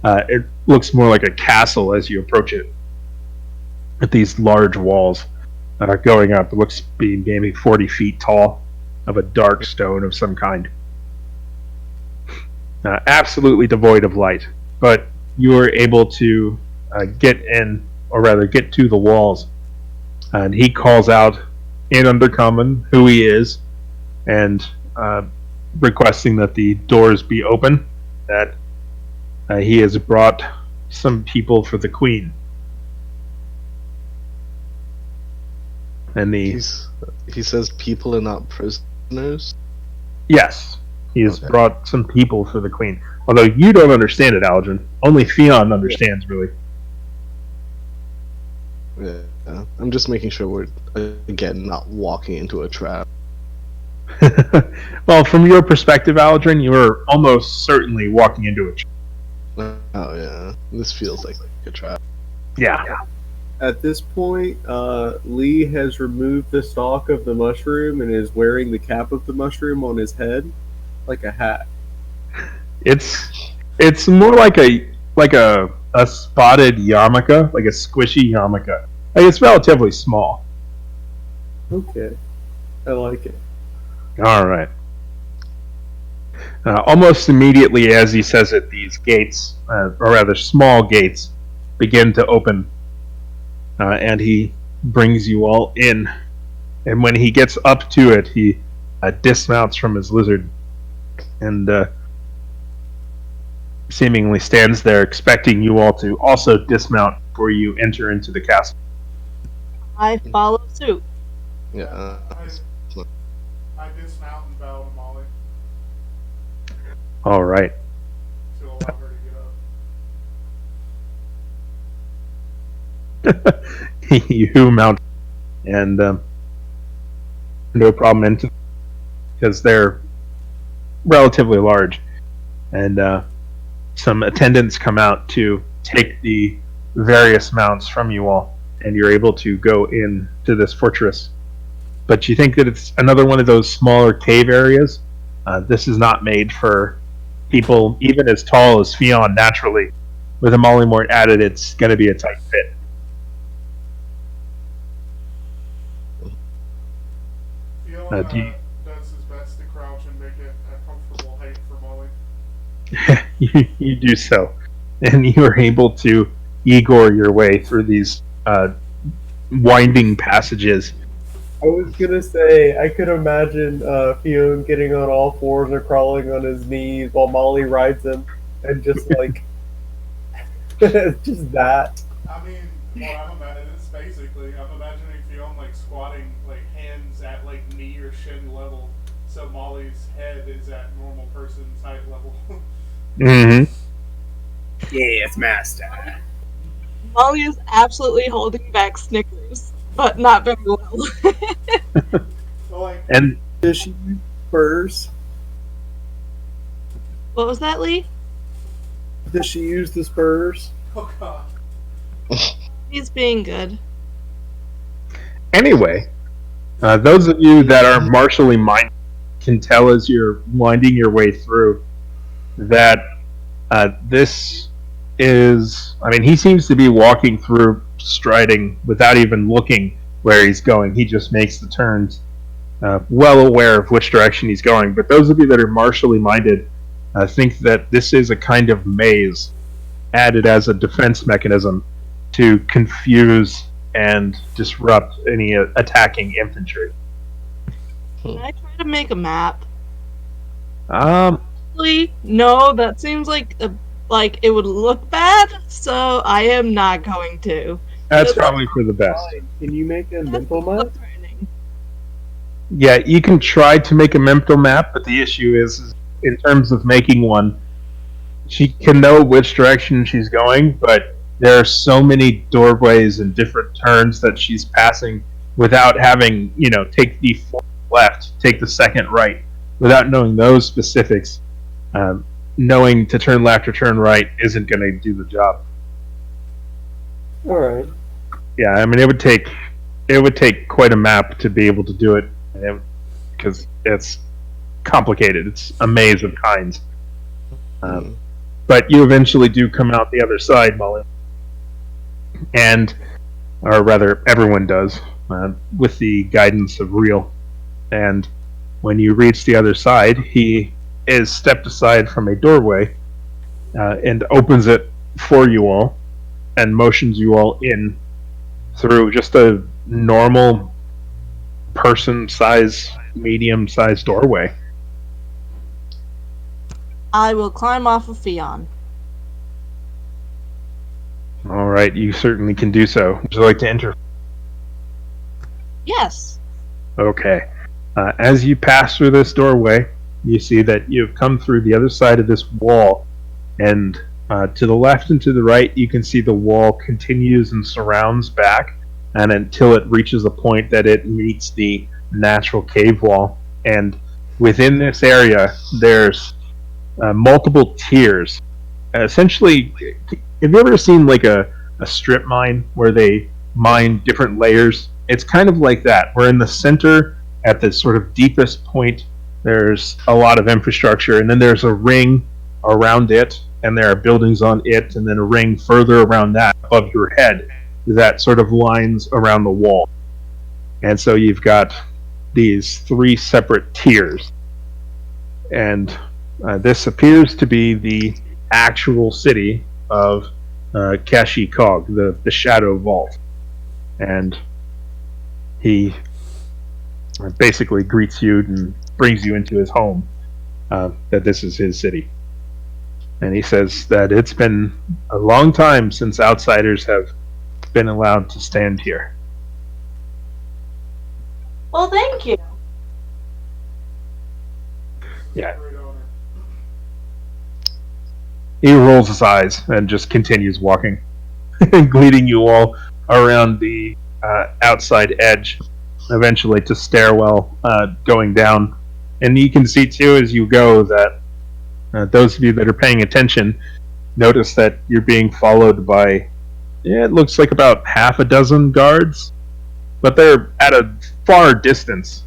it looks more like a castle as you approach it. With these large walls going up, it looks to be maybe 40 feet tall, of a dark stone of some kind. Absolutely devoid of light, but you are able to get in, or rather get to the walls. And he calls out in Undercommon who he is, and requesting that the doors be open, that he has brought some people for the Queen. And He says people and not prisoners. yes, he has Okay. brought some people for the Queen. Although you don't understand it, Aldrin. Only Fionn understands, really. Yeah, I'm just making sure we're again not walking into a trap. Well, from your perspective, Aldrin, you are almost certainly walking into a Oh yeah, this feels like a trap. yeah. At this point, Lee has removed the stalk of the mushroom and is wearing the cap of the mushroom on his head, like a hat. It's more like a spotted yarmulke, like a squishy yarmulke. Like, it's relatively small. Okay, I like it. All right. Almost immediately as he says it, these gates, or rather small gates, begin to open, and he brings you all in. And when he gets up to it, he dismounts from his lizard and seemingly stands there expecting you all to also dismount before you enter into the castle. I follow suit. Yeah. I dismount and bow to Molly All right. to allow her to get up. You mount, and no problem into, because they're relatively large, and some attendants come out to take the various mounts from you all, and you're able to go into this fortress. But you think that it's another one of those smaller cave areas. This is not made for people even as tall as Fionn naturally. With a Mollymort added, it's going to be a tight fit. Fiona Do you- does his best to crouch and make it a comfortable height for Molly. you do so, and you are able to Igor your way through these winding passages. I was gonna say, I could imagine Fiona getting on all fours or crawling on his knees while Molly rides him, and just like, just that. I mean, what I'm imagining is basically, I'm imagining Fiona like squatting, like hands at like knee or shin level, so Molly's head is at normal person's height level. Mm-hmm. Yes, master. Molly is absolutely holding back Snickers, but not very well. So like, And Does she use spurs? What was that, Lee? Does she use the spurs? oh god. He's being good. anyway, those of you that are martially minded can tell as you're winding your way through that this is, I mean, he seems to be walking through striding without even looking where he's going. He just makes the turns, well aware of which direction he's going. But those of you that are martially minded think that this is a kind of maze added as a defense mechanism to confuse and disrupt any attacking infantry. Can I try to make a map? Um, No, that seems like it would look bad, so I am not going to. that's probably for the best. Fine. Can you make a mental map? Threatening. Yeah, you can try to make a mental map, but the issue is in terms of making one, she can know which direction she's going, but there are so many doorways and different turns that she's passing without having, take the fourth left, take the second right, without knowing those specifics. Knowing to turn left or turn right isn't going to do the job. All right. Yeah, I mean, it would take quite a map to be able to do it, because it's complicated. It's a maze of kinds. But you eventually do come out the other side, Molly, or rather, everyone does, with the guidance of Real. And when you reach the other side, he is stepped aside from a doorway and opens it for you all and motions you all in through just a normal person size, medium sized doorway. I will climb off of Fion. All right, you certainly can do so. Would you like to enter? Yes. Okay. As you pass through this doorway, you see that you've come through the other side of this wall, and to the left and to the right, you can see the wall continues and surrounds back, and until it reaches a point that it meets the natural cave wall. And within this area, there's multiple tiers. Essentially, have you ever seen like a strip mine where they mine different layers? It's kind of like that. We're in the center at the sort of deepest point. There's a lot of infrastructure, and then there's a ring around it, and there are buildings on it, and then a ring further around that above your head that sort of lines around the wall. And so you've got these three separate tiers. And this appears to be the actual city of Kashi Kog, the Shadow Vault. And he basically greets you and brings you into his home, that this is his city. And he says that it's been a long time since outsiders have been allowed to stand here. Well, thank you. Yeah. Great honor. He rolls his eyes and just continues walking, leading you all around the outside edge, eventually to stairwell going down. And you can see too as you go that those of you that are paying attention notice that you're being followed by, it looks like about half a dozen guards, but they're at a far distance.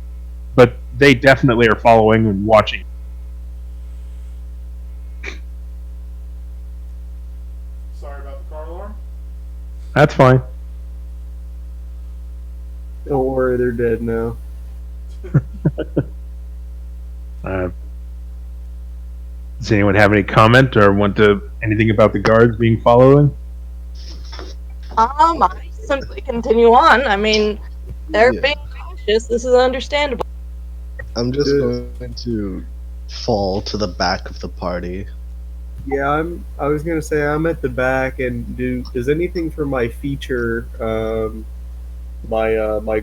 But they definitely are following and watching. Sorry about the car alarm. That's fine. Don't worry, they're dead now. Does anyone have any comment or want to anything about the guards being following? I simply continue on. I mean, they're Yeah. being cautious. This is understandable. I'm just going to fall to the back of the party. Yeah, I was gonna say I'm at the back, and does anything for my feature, my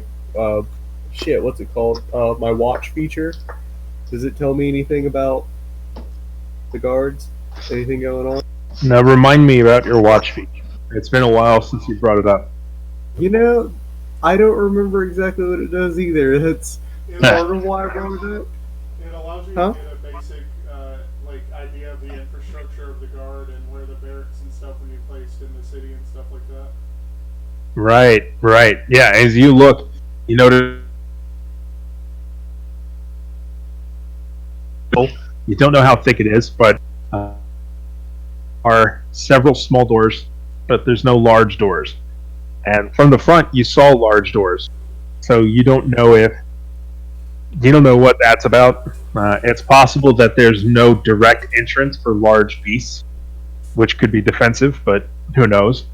shit, what's it called? My watch feature. Does it tell me anything about the guards? Anything going on? Now remind me about your watch feature. It's been a while since you brought it up. You know, I don't remember exactly what it does either. That's part of why I brought it up. It allows you Huh? to get a basic idea of the infrastructure of the guard and where the barracks and stuff will be placed in the city and stuff like that. Right. Yeah, as you look, you notice you don't know how thick it is, but are several small doors, but there's no large doors. And from the front, you saw large doors, so you don't know what that's about. It's possible that there's no direct entrance for large beasts, which could be defensive, but who knows?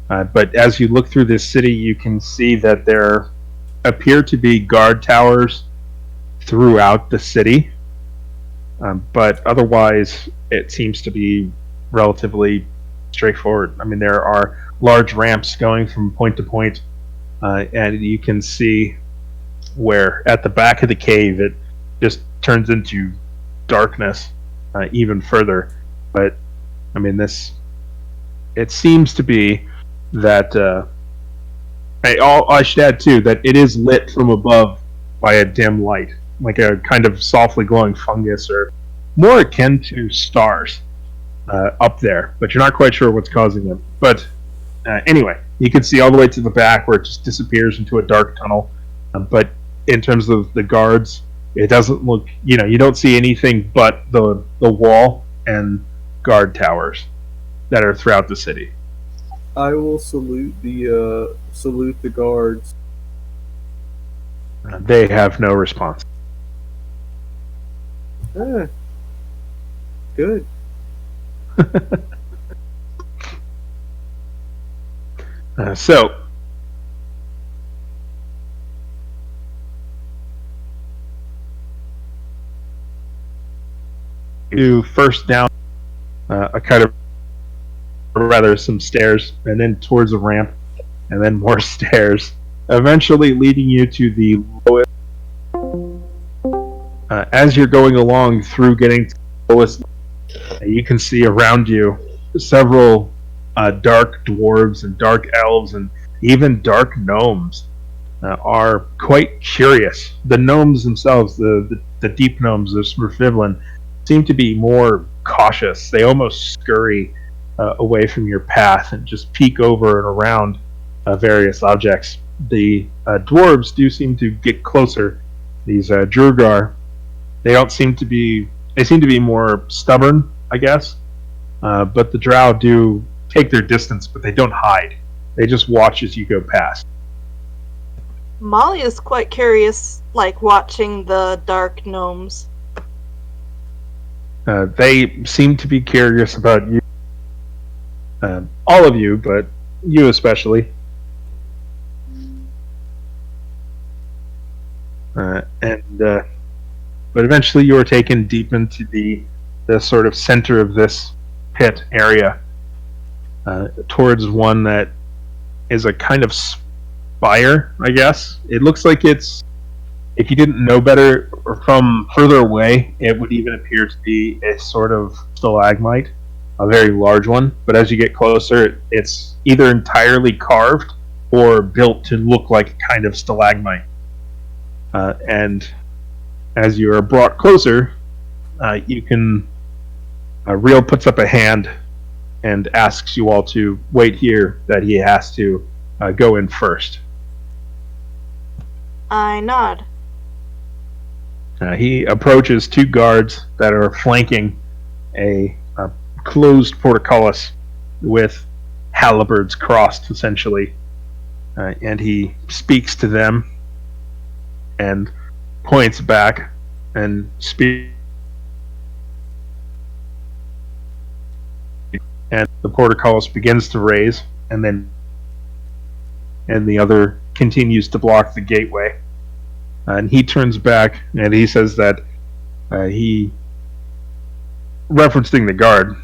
But as you look through this city, you can see that there appear to be guard towers throughout the city, but otherwise it seems to be relatively straightforward. I mean, there are large ramps going from point to point, and you can see where at the back of the cave it just turns into darkness even further. But I mean, it seems to be that I should add too that it is lit from above by a dim light, like a kind of softly glowing fungus, or more akin to stars up there, but you're not quite sure what's causing them. But Anyway, you can see all the way to the back where it just disappears into a dark tunnel. But in terms of the guards, it doesn't look, you don't see anything but the wall and guard towers that are throughout the city. I will salute the guards. They have no response. Good. So, you first down a kind of, or rather, some stairs, and then towards a ramp, and then more stairs, eventually leading you to the lowest. As you're going along through getting to the lowest, you can see around you several dark dwarves and dark elves and even dark gnomes are quite curious. The gnomes themselves, the deep gnomes, the Smurfivlin, seem to be more cautious. They almost scurry away from your path and just peek over and around various objects. The dwarves do seem to get closer. These Drugar, they seem to be more stubborn, I guess. But the drow do take their distance, but they don't hide. They just watch as you go past. Molly is quite curious, like watching the dark gnomes. They seem to be curious about you. All of you, but you especially. But eventually you are taken deep into the sort of center of this pit area, towards one that is a kind of spire, I guess. It looks like it's, if you didn't know better, or from further away, it would even appear to be a sort of stalagmite, a very large one. But as you get closer, it's either entirely carved or built to look like a kind of stalagmite. And as you are brought closer, you can... Real puts up a hand and asks you all to wait here, that he has to go in first. I nod. He approaches two guards that are flanking a closed portcullis with halberds crossed, essentially. And he speaks to them and points back and speaks. And the portcullis begins to raise, and the other continues to block the gateway. And he turns back, and he says that he, referencing the guard,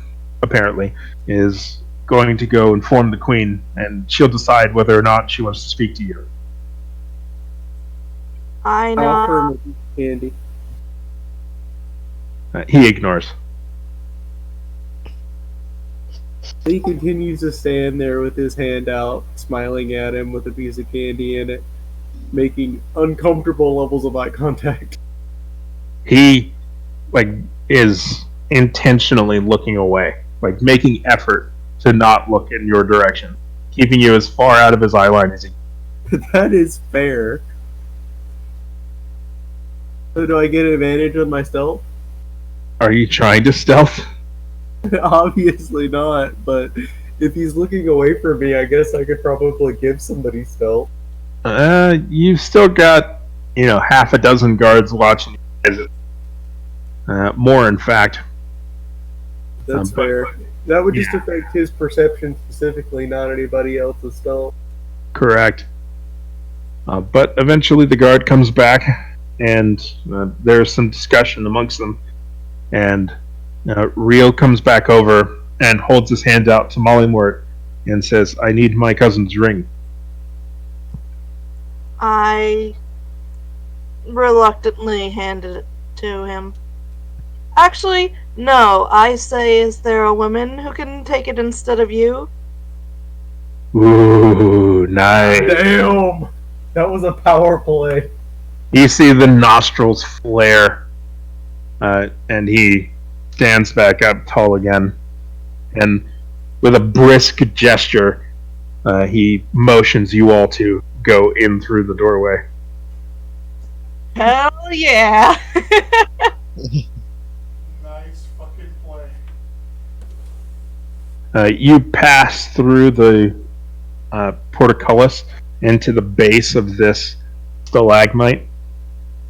apparently, is going to go inform the queen, and she'll decide whether or not she wants to speak to you. I I offer him nod. a piece of candy. He ignores. He continues to stand there with his hand out, smiling at him with a piece of candy in it, making uncomfortable levels of eye contact. He, is intentionally looking away, making effort to not look in your direction, keeping you as far out of his eye line as he can. That is fair. So do I get advantage on my stealth? Are you trying to stealth? Obviously not, but if he's looking away from me, I guess I could probably give somebody stealth. You've still got, half a dozen guards watching you. More, in fact. That's fair. That would just affect his perception specifically, not anybody else's stealth. Correct. But eventually the guard comes back, and there's some discussion amongst them. And Real comes back over and holds his hand out to Mollymort and says, I need my cousin's ring. I reluctantly handed it to him. Actually, no. I say, is there a woman who can take it instead of you? Ooh, nice. Damn! That was a power play. You see the nostrils flare, and he stands back up tall again, and with a brisk gesture, he motions you all to go in through the doorway. Hell yeah! Nice fucking play. You pass through the portcullis into the base of this stalagmite,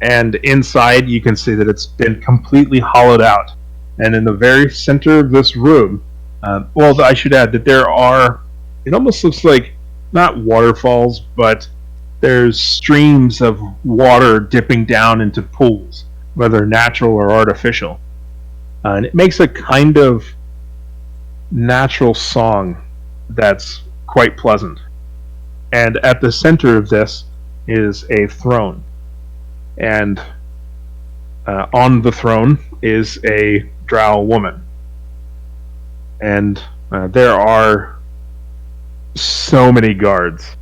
and inside you can see that it's been completely hollowed out. And in the very center of this room, well, I should add that there are, it almost looks like not waterfalls, but there's streams of water dipping down into pools, whether natural or artificial. And it makes a kind of natural song that's quite pleasant. And at the center of this is a throne. And on the throne is a drow woman. And there are so many guards.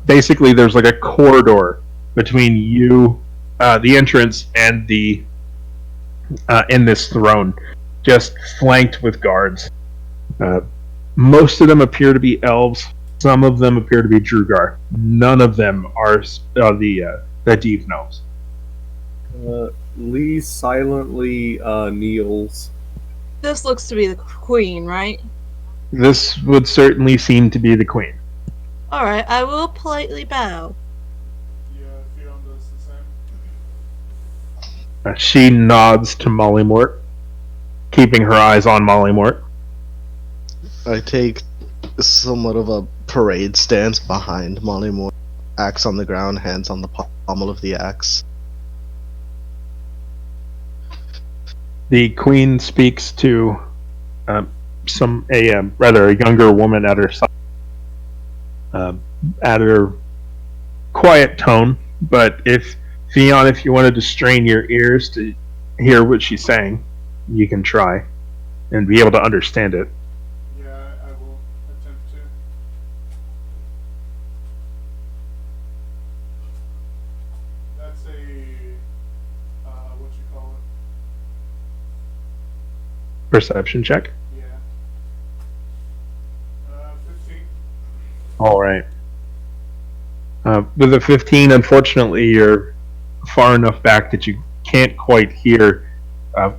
Basically, there's like a corridor between you, the entrance, and the in this throne, just flanked with guards. Most of them appear to be elves. Some of them appear to be Drugar. None of them are the deep gnomes. Lee silently kneels. This looks to be the queen, right? This would certainly seem to be the queen. Alright, I will politely bow. Yeah, Theon does the same. She nods to Mollymort, keeping her eyes on Mollymort. I take somewhat of a parade stance behind Molly Moore, axe on the ground, hands on the pommel of the axe. The queen speaks to a younger woman at her side, at her quiet tone. But if Theon, if you wanted to strain your ears to hear what she's saying, you can try and be able to understand it. Yeah, I will attempt to. That's a what you call it? Perception check. Yeah. 15. All right. With a 15, unfortunately, you're far enough back that you can't quite hear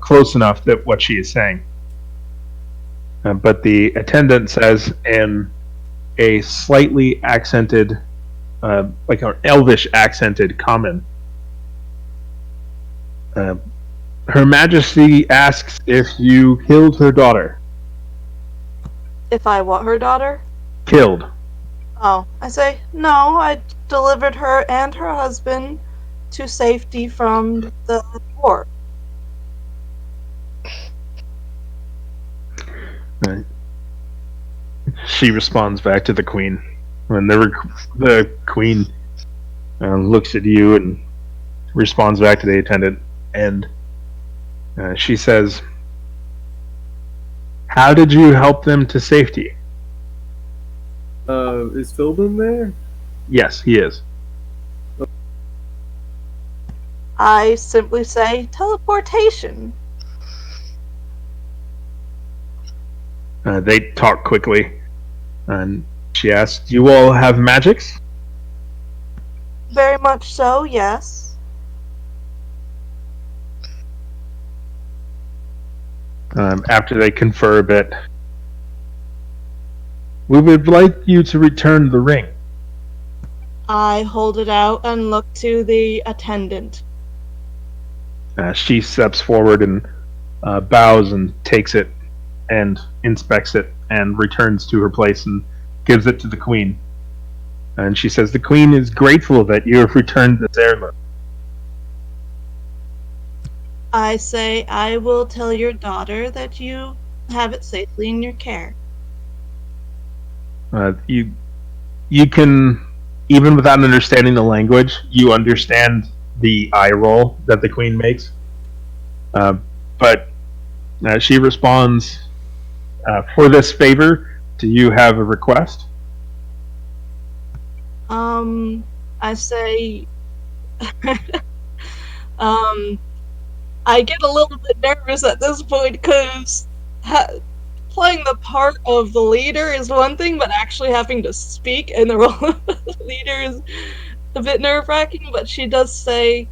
close enough that what she is saying. But the attendant says in a slightly accented, like an elvish accented common, Her Majesty asks if you killed her daughter. If I want her daughter? Killed. Oh, I say, no, I delivered her and her husband to safety from the war. She responds back to the queen. When the queen looks at you and responds back to the attendant, and she says, "How did you help them to safety?" Is Philbin there? Yes, he is. I simply say teleportation. They talk quickly, and she asks, "Do you all have magics?" Very much so, yes. After they confer a bit, "We would like you to return the ring." I hold it out and look to the attendant. She steps forward and bows and takes it and inspects it and returns to her place and gives it to the queen. And she says, "The queen is grateful that you have returned this heirloom." I say, I will tell your daughter that you have it safely in your care. You can, even without understanding the language, you understand the eye roll that the queen makes. But she responds, "For this favor, do you have a request?" I say, I get a little bit nervous at this point because playing the part of the leader is one thing, but actually having to speak in the role of the leader is a bit nerve-wracking. But she does say,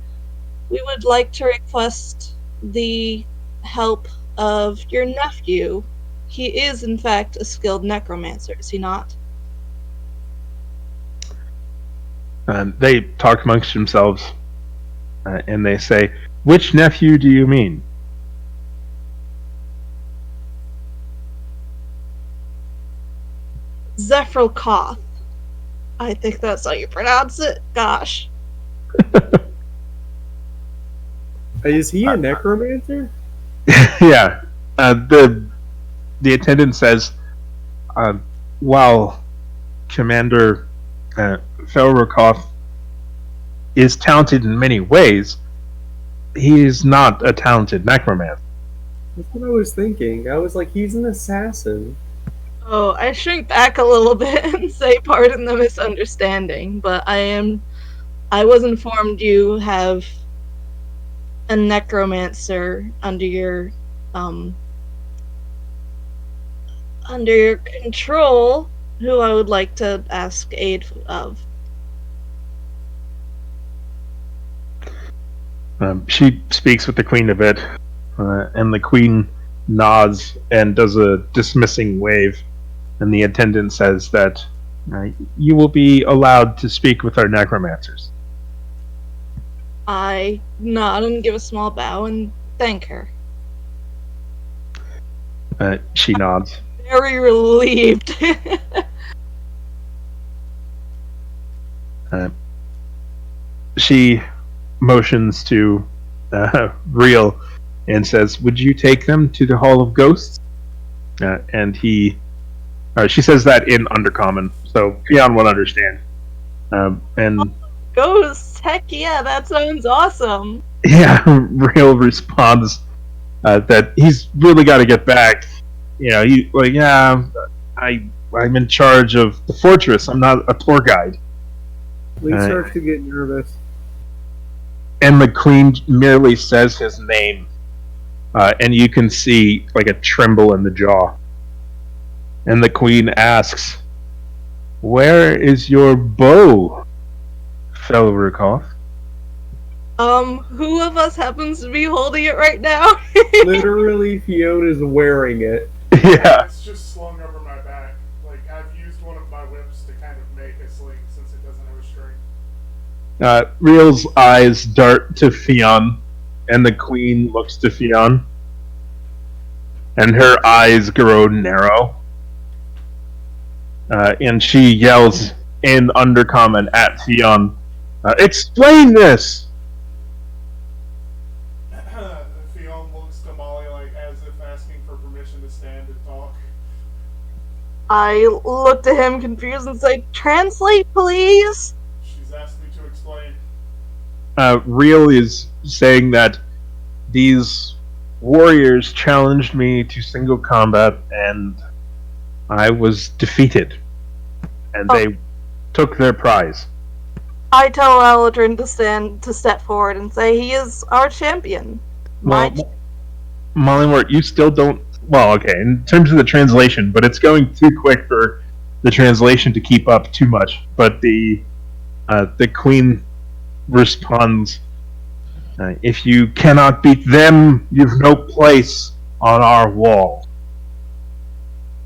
"We would like to request the help of your nephew. He is, in fact, a skilled necromancer, is he not?" They talk amongst themselves, and they say, "Which nephew do you mean?" Zephril. I think that's how you pronounce it. Gosh. Is he a necromancer? Yeah. The attendant says, while Commander Felrokoff is talented in many ways, he is not a talented necromancer. That's what I was thinking. I was like, he's an assassin. Oh, I shrink back a little bit and say pardon the misunderstanding, but I was informed you have a necromancer under your control who I would like to ask aid of. She speaks with the queen a bit, and the queen nods and does a dismissing wave, and the attendant says that you will be allowed to speak with our necromancers. I nod and give a small bow and thank her. She nods. Very relieved. She motions to Real and says, "Would you take them to the Hall of Ghosts?" And she says that in Undercommon, so Fionn would understand. And Ghosts, heck yeah, that sounds awesome. yeah, Real responds that he's really got to get back. I'm in charge of the fortress. I'm not a tour guide. Lee starts to get nervous. And the queen merely says his name, and you can see like a tremble in the jaw. And the queen asks, "Where is your bow, Felrokoff?" Who of us happens to be holding it right now? Literally, Fiona's wearing it. Yeah. It's just slung over my back. Like, I've used one of my whips to kind of make a sling since it doesn't have a string. Real's eyes dart to Fionn, and the queen looks to Fionn, and her eyes grow narrow. And she yells in Undercommon at Fionn, "Explain this!" Fionn looks to Molly like as if asking for permission to stand and talk. I look to him confused and say, "Translate, please." She's asked me to explain. Real is saying that these warriors challenged me to single combat, and I was defeated, and they took their prize. I tell Aldrin to step forward and say he is our champion. Mollymort, you still don't. Well, okay, in terms of the translation, but it's going too quick for the translation to keep up too much. But the queen responds, "If you cannot beat them, you've no place on our wall."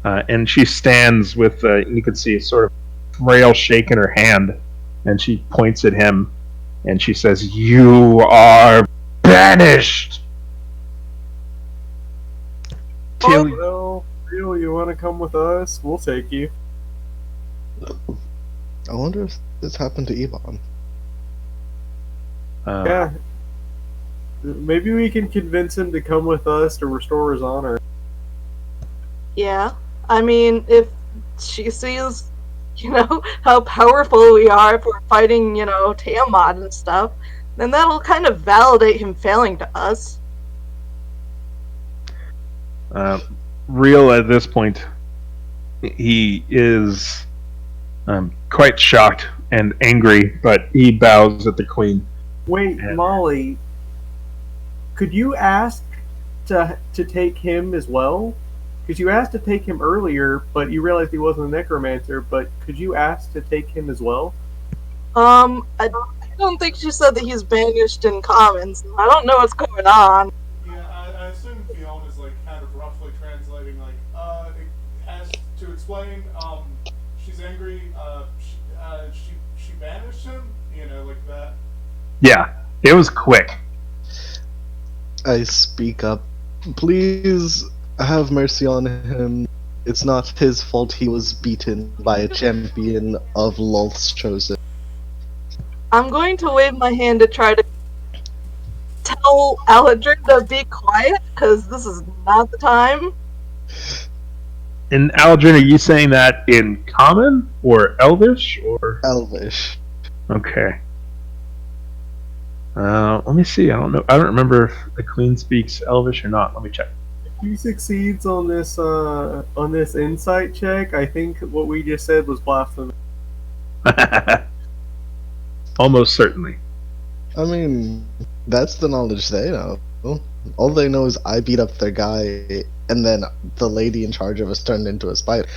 And she stands with, you can see a sort of frail shake in her hand, and she points at him, and she says, "You are banished!" Well, Real, you want to come with us? We'll take you. I wonder if this happened to Ebon. Yeah. Maybe we can convince him to come with us to restore his honor. Yeah, I mean, if she sees, how powerful we are if we're fighting, Tiamat and stuff, then that'll kind of validate him failing to us. Real at this point, he is quite shocked and angry, but he bows at the queen. Wait, Molly, could you ask to take him as well? because you asked to take him earlier, but you realized he wasn't a necromancer. But could you ask to take him as well? I don't think she said that he's banished in commons. I don't know what's going on. Yeah, I assume Fiona's like kind of roughly translating, like, as to explain, she's angry, she banished him, like that. Yeah, it was quick. I speak up. Please have mercy on him. It's not his fault he was beaten by a champion of Lolth's chosen. I'm going to wave my hand to try to tell Aladrin to be quiet, because this is not the time. And Aldrin, are you saying that in Common or Elvish or Elvish. Okay? Let me see. I don't know. I don't remember if the Queen speaks Elvish or not. Let me check. If he succeeds on this insight check, I think what we just said was blasphemy. Almost certainly. I mean, that's the knowledge they know. All they know is I beat up their guy, and then the lady in charge of us turned into a spider.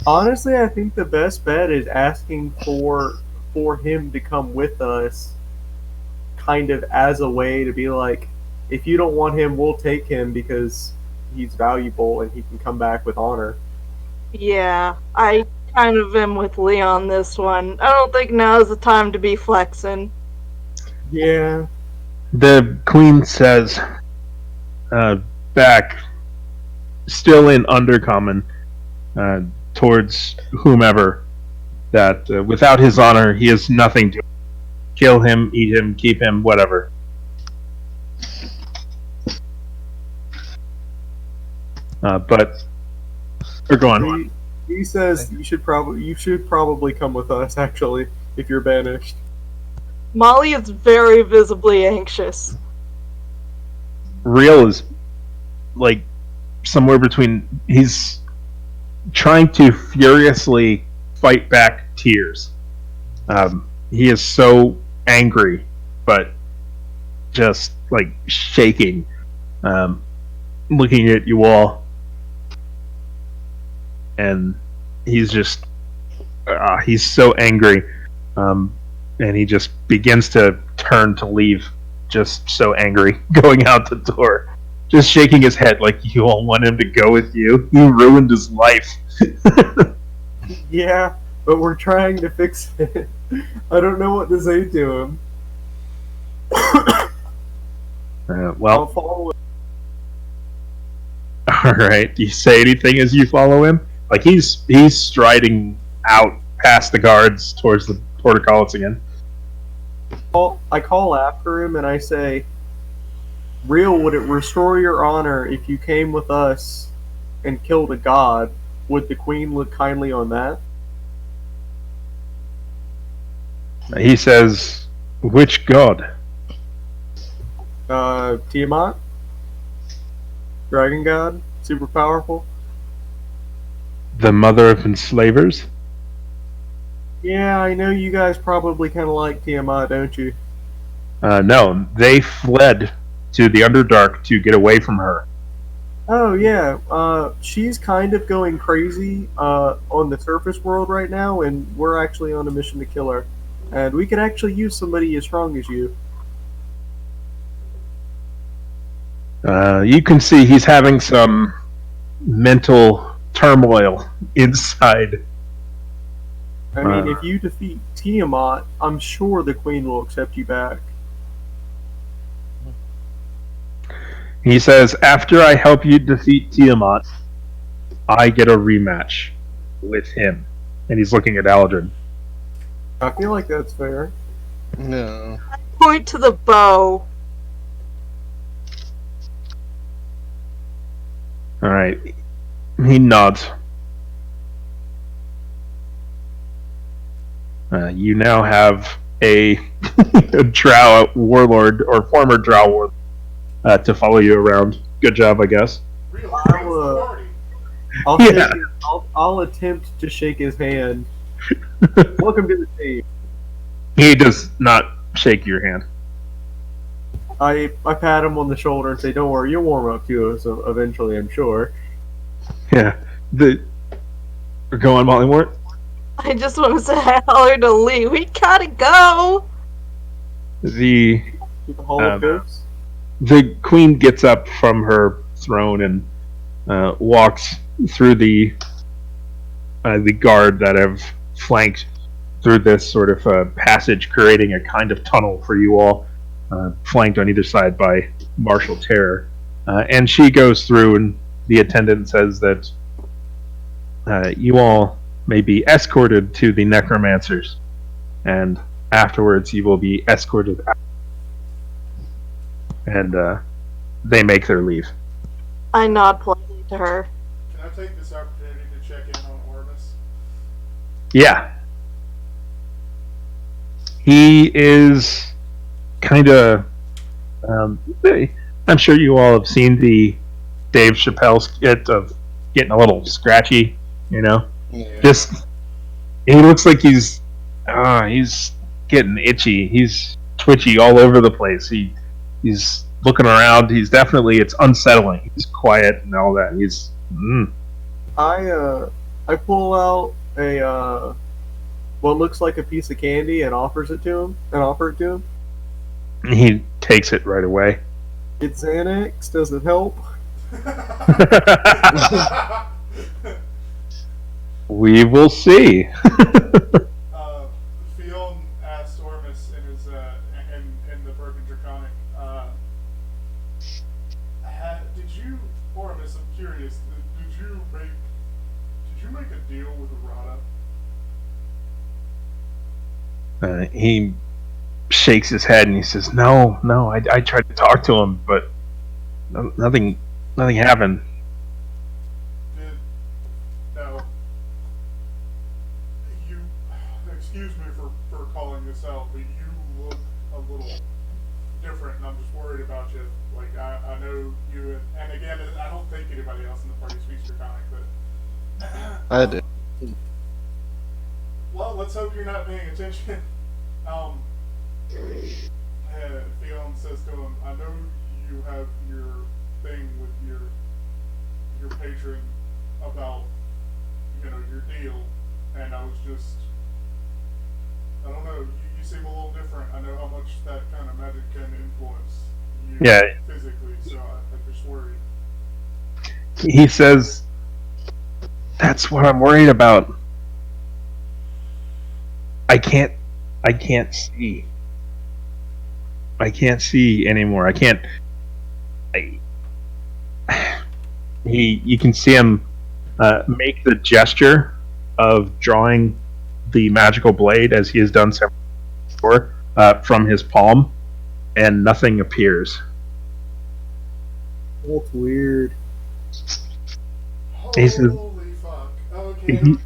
Honestly, I think the best bet is asking for him to come with us, kind of as a way to be like, if you don't want him, we'll take him because he's valuable and he can come back with honor. Yeah, I kind of am with Leon this one. I don't think now is the time to be flexing. Yeah. The Queen says, back, still in Undercommon, towards whomever, that without his honor, he is nothing to kill him, eat him, keep him, whatever. But we're going on. He says you should probably come with us, actually, if you're banished. Molly is very visibly anxious. Real is like somewhere between. He's trying to furiously fight back tears. He is so angry, but just like shaking, looking at you all, and he's just he's so angry. And he just begins to turn to leave, just so angry, going out the door, just shaking his head like you all want him to go with you. You ruined his life. Yeah, but we're trying to fix it. I don't know what to say to him. I'll Well, follow him. all right. Do you say anything as you follow him? Like he's striding out past the guards towards the portcullis again. I call after him and I say, Real, would it restore your honor if you came with us and killed a god? Would the queen look kindly on that? He says, "Which god?" Tiamat? Dragon god? Super powerful? The mother of enslavers? Yeah, I know you guys probably kind of like Tiamat, don't you? No, they fled to the Underdark to get away from her. Oh, yeah. She's kind of going crazy on the surface world right now, and we're actually on a mission to kill her. And we could actually use somebody as strong as you. You can see he's having some mental turmoil inside. I mean, if you defeat Tiamat, I'm sure the queen will accept you back. He says, after I help you defeat Tiamat, I get a rematch with him. And he's looking at Aldrin. I feel like that's fair. No. Point to the bow. Alright. He nods. You now have a drow warlord, or former drow warlord, to follow you around. Good job, I guess. Real I'll, Yeah. I'll attempt to shake his hand. Welcome to the team. He does not shake your hand. I pat him on the shoulder and say, "Don't worry, you'll warm up to us eventually, I'm sure." Yeah. We're going, Mollymort? I just want to say hi to Lee. We gotta go. The Hall of Um, Ghosts. The queen gets up from her throne and walks through the guard that have flanked through this sort of passage, creating a kind of tunnel for you all, flanked on either side by martial terror. And she goes through, and the attendant says that you all may be escorted to the Necromancers, and afterwards you will be escorted out. And they make their leave. I nod politely to her. Can I take this opportunity to check in on Ormus? Yeah. He is kind of. I'm sure you all have seen the Dave Chappelle skit of getting a little scratchy, you know? Yeah. Just. He looks like he's getting itchy. He's twitchy all over the place. He's looking around. It's unsettling. He's quiet and all that. I pull out a what looks like a piece of candy and offer it to him. He takes it right away. It's Xanax. Does it help? We will see. Fionn asked Ormus in the Broken Draconic, did you, Ormus, I'm curious, did you make a deal with Rada? He shakes his head and he says, "No, I tried to talk to him, but nothing happened." No. You, excuse me for calling this out, but you look a little different, and I'm just worried about you. Like, I know you, and again, I don't think anybody else in the party speaks Draconic, but... I do. Well, let's hope you're not paying attention. Fionn says to him, I know you have your thing with your patron about, your deal, and I was just, I don't know, you seem a little different. I know how much that kind of magic can influence you physically, so I'm just worried. He says, "That's what I'm worried about. I can't see. I can't see anymore. You can see him make the gesture of drawing the magical blade, as he has done several times before, from his palm, and nothing appears. That's weird. He says, Holy fuck. Okay.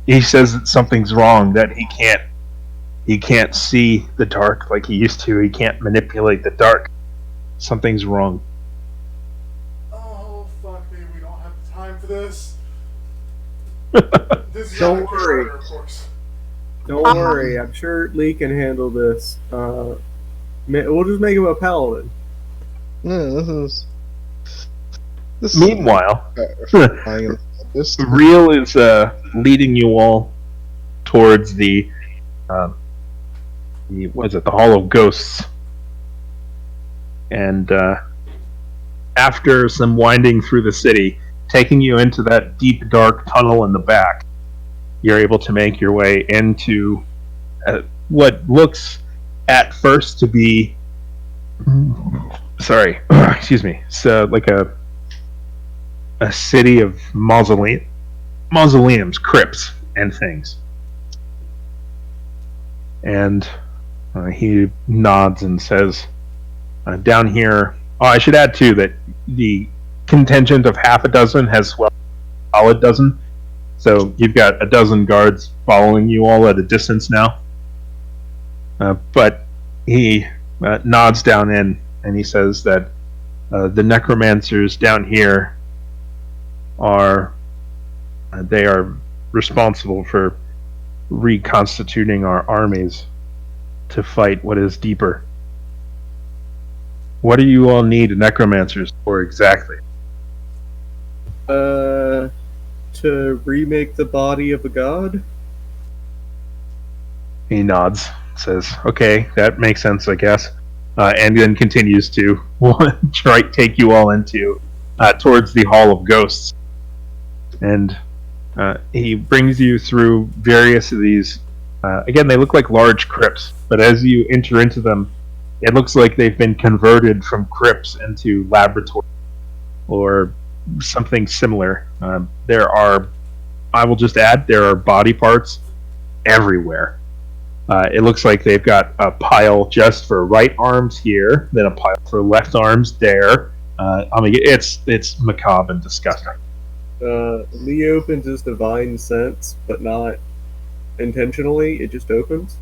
he says that something's wrong, that he can't see the dark like he used to. He can't manipulate the dark. Something's wrong. Oh, fuck me, we don't have time for this. This is Don't not a worry. Kickstarter, of course. Don't worry. I'm sure Lee can handle this. We'll just make him a paladin. No, this is Meanwhile, terrifying. This Real is leading you all towards the Hall of Ghosts, and after some winding through the city, taking you into that deep, dark tunnel in the back, you're able to make your way into what looks at first to be, excuse me, so like a city of mausoleums, crypts, and things. And he nods and says, down here, I should add too that the contingent of half a dozen has swelled to a solid dozen. So you've got a dozen guards following you all at a distance now. But he nods down in, and he says that the necromancers down here are responsible for reconstituting our armies to fight what is deeper. What do you all need necromancers for exactly? To remake the body of a god? He nods, says, "Okay, that makes sense, I guess," and then continues to take you all into towards the Hall of Ghosts, and he brings you through various of these. Again, they look like large crypts, but as you enter into them, it looks like they've been converted from crypts into laboratories or something similar. There are, I will just add, there are body parts everywhere. It looks like they've got a pile just for right arms here, then a pile for left arms there. I mean, it's macabre and disgusting. Lee opens his divine sense, but not intentionally. It just opens.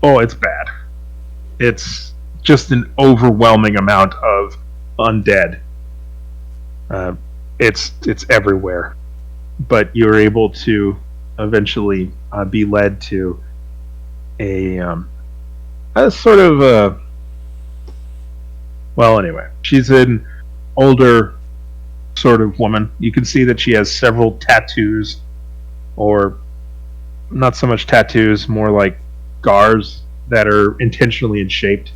Oh, it's bad. It's just an overwhelming amount of undead. It's everywhere, but you're able to eventually be led to a sort of well, anyway, she's an older sort of woman. You can see that she has several tattoos, or not so much tattoos, more like scars that are intentionally shaped,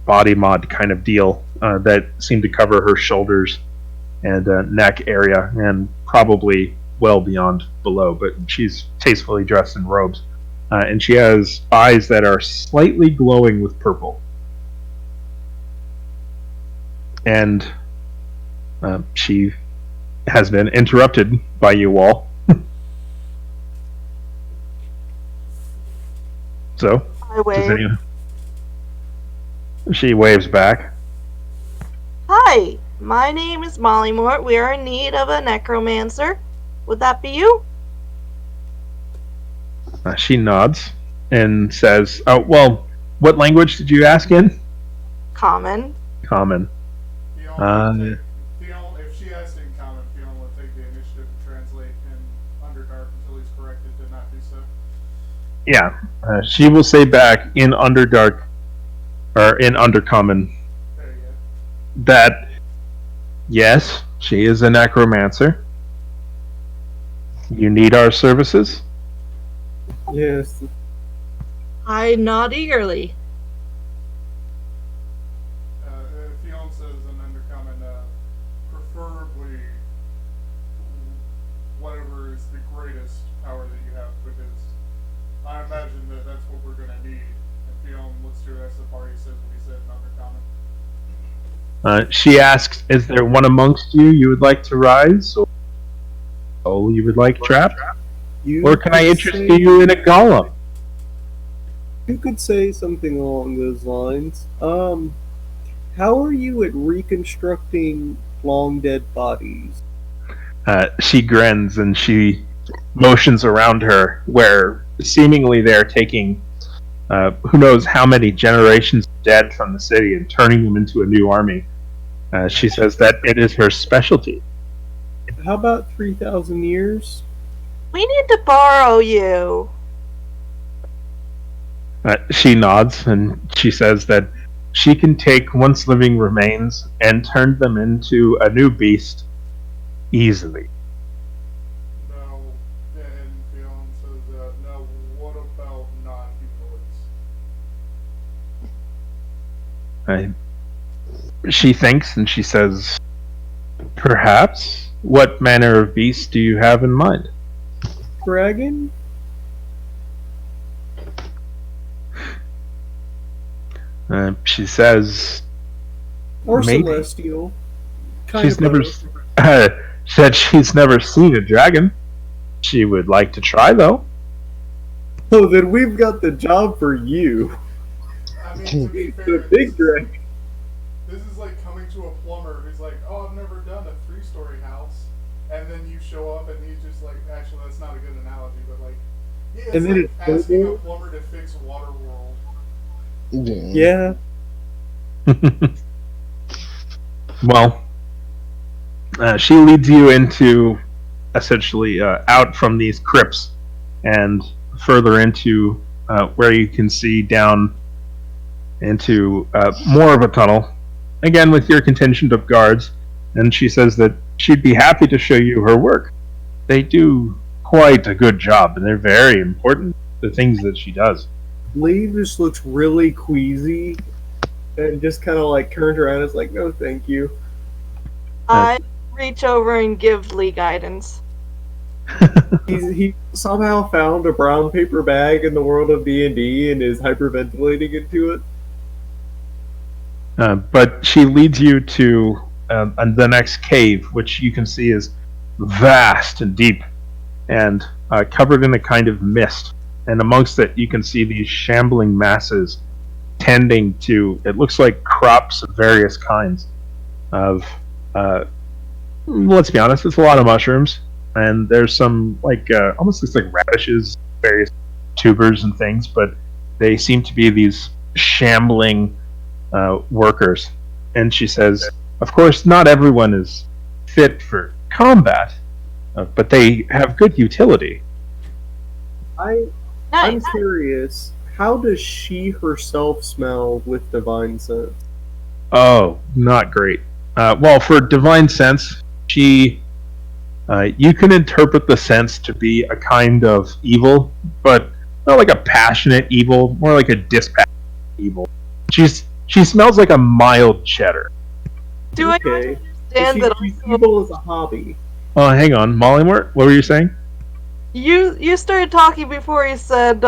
body mod kind of deal that seem to cover her shoulders and neck area, and probably well beyond below. But she's tastefully dressed in robes, and she has eyes that are slightly glowing with purple. And she has been interrupted by you all. So, I wave. She waves back. Hi, my name is Molly Mort. We are in need of a necromancer. Would that be you? She nods and says, "Oh, well, what language did you ask in?" Common. Common. If she asked in common, Fiona will take the initiative to translate in Underdark until he's corrected to not do so. Yeah, she will say back in Underdark, or in Undercommon, There you go. that yes, she is a necromancer. You need our services? Yes. I nod eagerly. Fiona says in Undercommon, preferably whatever is the greatest power that you have, because I imagine that that's what we're going to need. And Fiona looks to the rest of the party, says what he said in Undercommon. She asks, "Is there one amongst you would like to rise, or you would like trap, or can I interest you in a golem?" You could say something along those lines. How are you at reconstructing long dead bodies? She grins and she motions around her, where seemingly they're taking who knows how many generations of dead from the city and turning them into a new army. She says that it is her specialty. How about 3,000 years? We need to borrow you. She nods and she says that she can take once living remains and turn them into a new beast easily. No, and Fiona says, no, what about non-humanoids? She thinks and she says, "Perhaps. What manner of beast do you have in mind?" Dragon? She says, Or maybe. celestial? She's never said she's never seen a dragon. She would like to try, though. Oh, then we've got the job for you. I mean, to be The fair, big dragon. this is like coming to a plumber who's like, oh, I've never done a 3-story house. And then you show up and he's just like, actually, that's not a good analogy, but like, yeah, it's And then like it's asking a mobile. plumber to fix Waterworld. Yeah. Well, she leads you into essentially out from these crypts and further into where you can see down into more of a tunnel. Again, with your contingent of guards, and she says that she'd be happy to show you her work. They do quite a good job, and they're very important, the things that she does. Lee just looks really queasy and just kind of like turns around and is like, no, thank you. I reach over and give Lee guidance. He somehow found a brown paper bag in the world of D&D and is hyperventilating into it. But she leads you to the next cave, which you can see is vast and deep and covered in a kind of mist. And amongst it, you can see these shambling masses tending to, it looks like crops of various kinds of, let's be honest, it's a lot of mushrooms. And there's some, like, almost looks like radishes, various tubers and things, but they seem to be these shambling workers. And she says, of course, not everyone is fit for combat, but they have good utility. I'm curious, how does she herself smell with divine sense? Oh, not great. Well, for divine sense, she, you can interpret the sense to be a kind of evil, but not like a passionate evil, more like a dispassionate evil. She smells like a mild cheddar. Do I Okay. understand that She's also evil as a hobby. Oh, hang on, Mollymort, what were you saying? you started talking before he said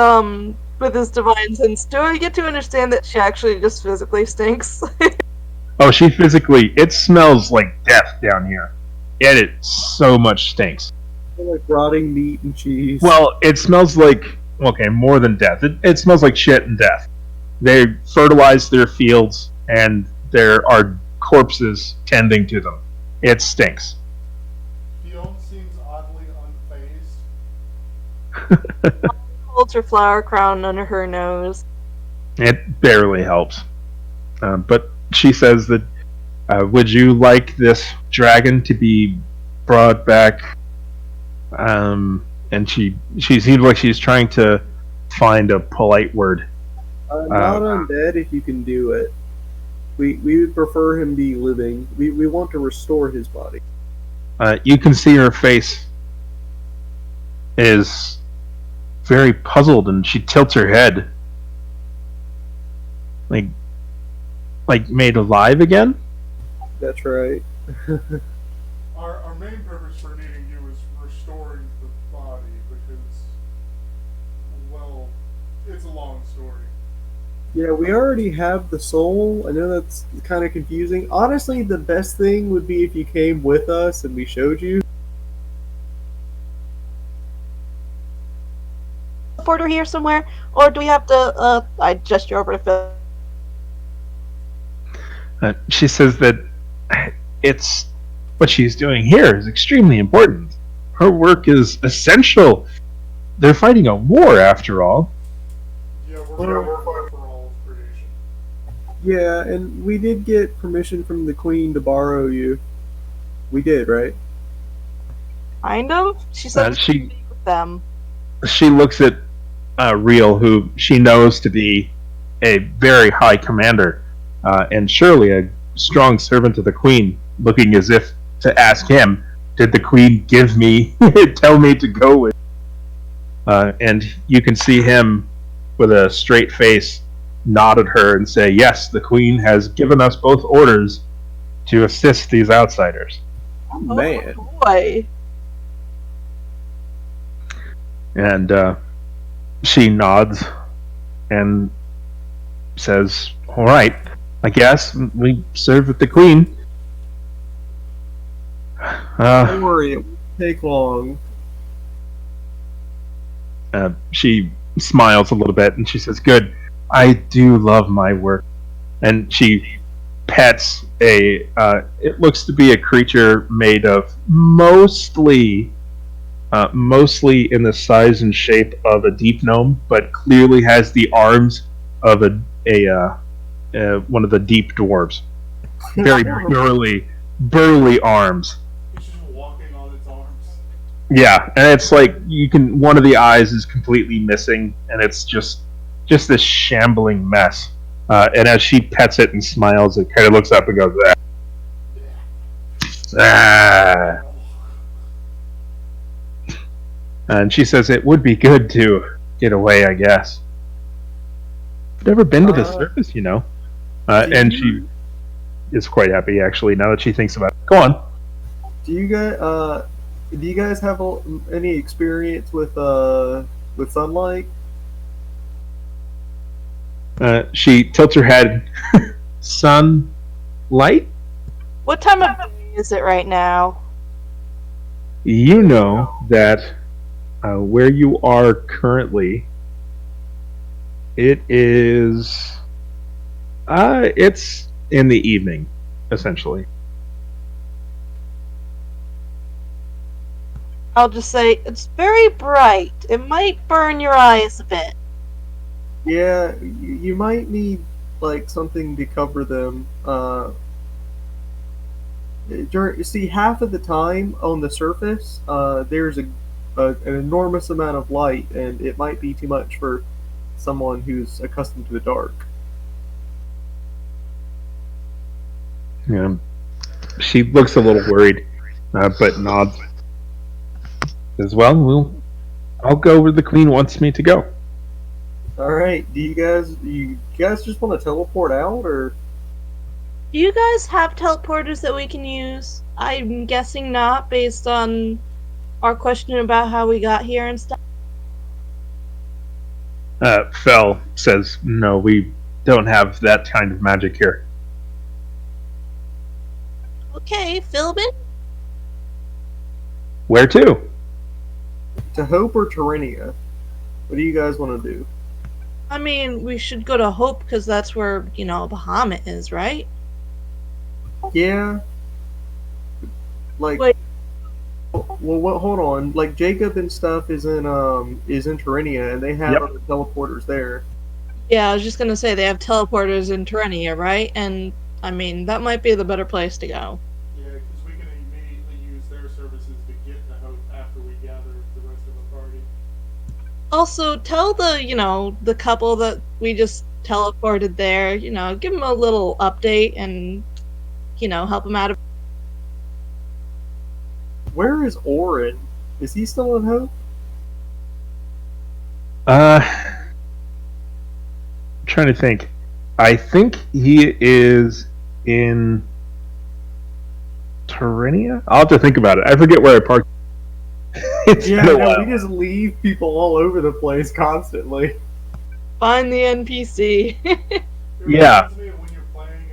with his divine sense. Do I get to understand that she actually just physically stinks? Oh, she physically, it smells like death down here. It so much stinks. Like rotting meat and cheese. Well, it smells like, okay, more than death. It smells like shit and death. They fertilize their fields, and there are corpses tending to them. It stinks. Fiona seems oddly unfazed. Holds her flower crown under her nose. It barely helps. But she says that, would you like this dragon to be brought back? And she seems like she's trying to find a polite word. Not undead if you can do it. We would prefer him be living. We want to restore his body. You can see her face is very puzzled, and she tilts her head. Like made alive again? That's right. Our main purpose for needing you is restoring the body because, well, it's a long story. Yeah, we already have the soul. I know that's kind of confusing. Honestly, the best thing would be if you came with us and we showed you. Porter here somewhere, or do we have to? I gesture over to Phil. She says that it's what she's doing here is extremely important. Her work is essential. They're fighting a war, after all. Yeah, we're fighting for all of creation. Yeah, and we did get permission from the queen to borrow you. We did, right? Kind of. She said She speak with them. she looks at Real, who she knows to be a very high commander, and surely a strong servant of the queen, looking as if to ask him, did the queen give me, tell me to go with? And you can see him with a straight face nod at her and say, yes, the queen has given us both orders to assist these outsiders. Oh, man. Oh boy. And she nods and says, all right, I guess we serve with the queen. Don't worry, it won't take long. She smiles a little bit and she says, good, I do love my work. And she pets it looks to be a creature made of mostly in the size and shape of a deep gnome, but clearly has the arms of one of the deep dwarves. Very burly arms. It's just walking on its arms. Yeah, and it's like one of the eyes is completely missing, and it's just this shambling mess. And as she pets it and smiles, it kind of looks up and goes, Ah. And she says it would be good to get away, I guess. Never been to the surface, you know. And she is quite happy, actually, now that she thinks about it. Go on. Do you guys have any experience with sunlight? She tilts her head. Sunlight? What time of day is it right now? You know that where you are currently, it is. It's in the evening, essentially. I'll just say it's very bright. It might burn your eyes a bit. Yeah, you might need like something to cover them. See, half of the time on the surface, there's an enormous amount of light, and it might be too much for someone who's accustomed to the dark. Yeah. She looks a little worried, but nods. As well, I'll go where the queen wants me to go. All right, do you guys just want to teleport out, or? Do you guys have teleporters that we can use? I'm guessing not, based on our question about how we got here and stuff. Fel says, no, we don't have that kind of magic here. Okay, Philbin? Where to? To Hope or Tyrannia? What do you guys want to do? I mean, we should go to Hope because that's where, Bahamut is, right? Yeah. Like, Wait. well, hold on. Like Jacob and stuff is in Tyrannia, and they have other teleporters there. Yeah, I was just gonna say they have teleporters in Tyrannia, right? And I mean, that might be the better place to go. Yeah, because we can immediately use their services to get to Hope after we gather the rest of the party. Also, tell the couple that we just teleported there, give them a little update and, help them out. Where is Orin? Is he still in Hope? I'm trying to think. I think he is in Tyrannia? I'll have to think about it. I forget where I parked. It's been a while. We just leave people all over the place constantly. Find the NPC. Yeah. When you're playing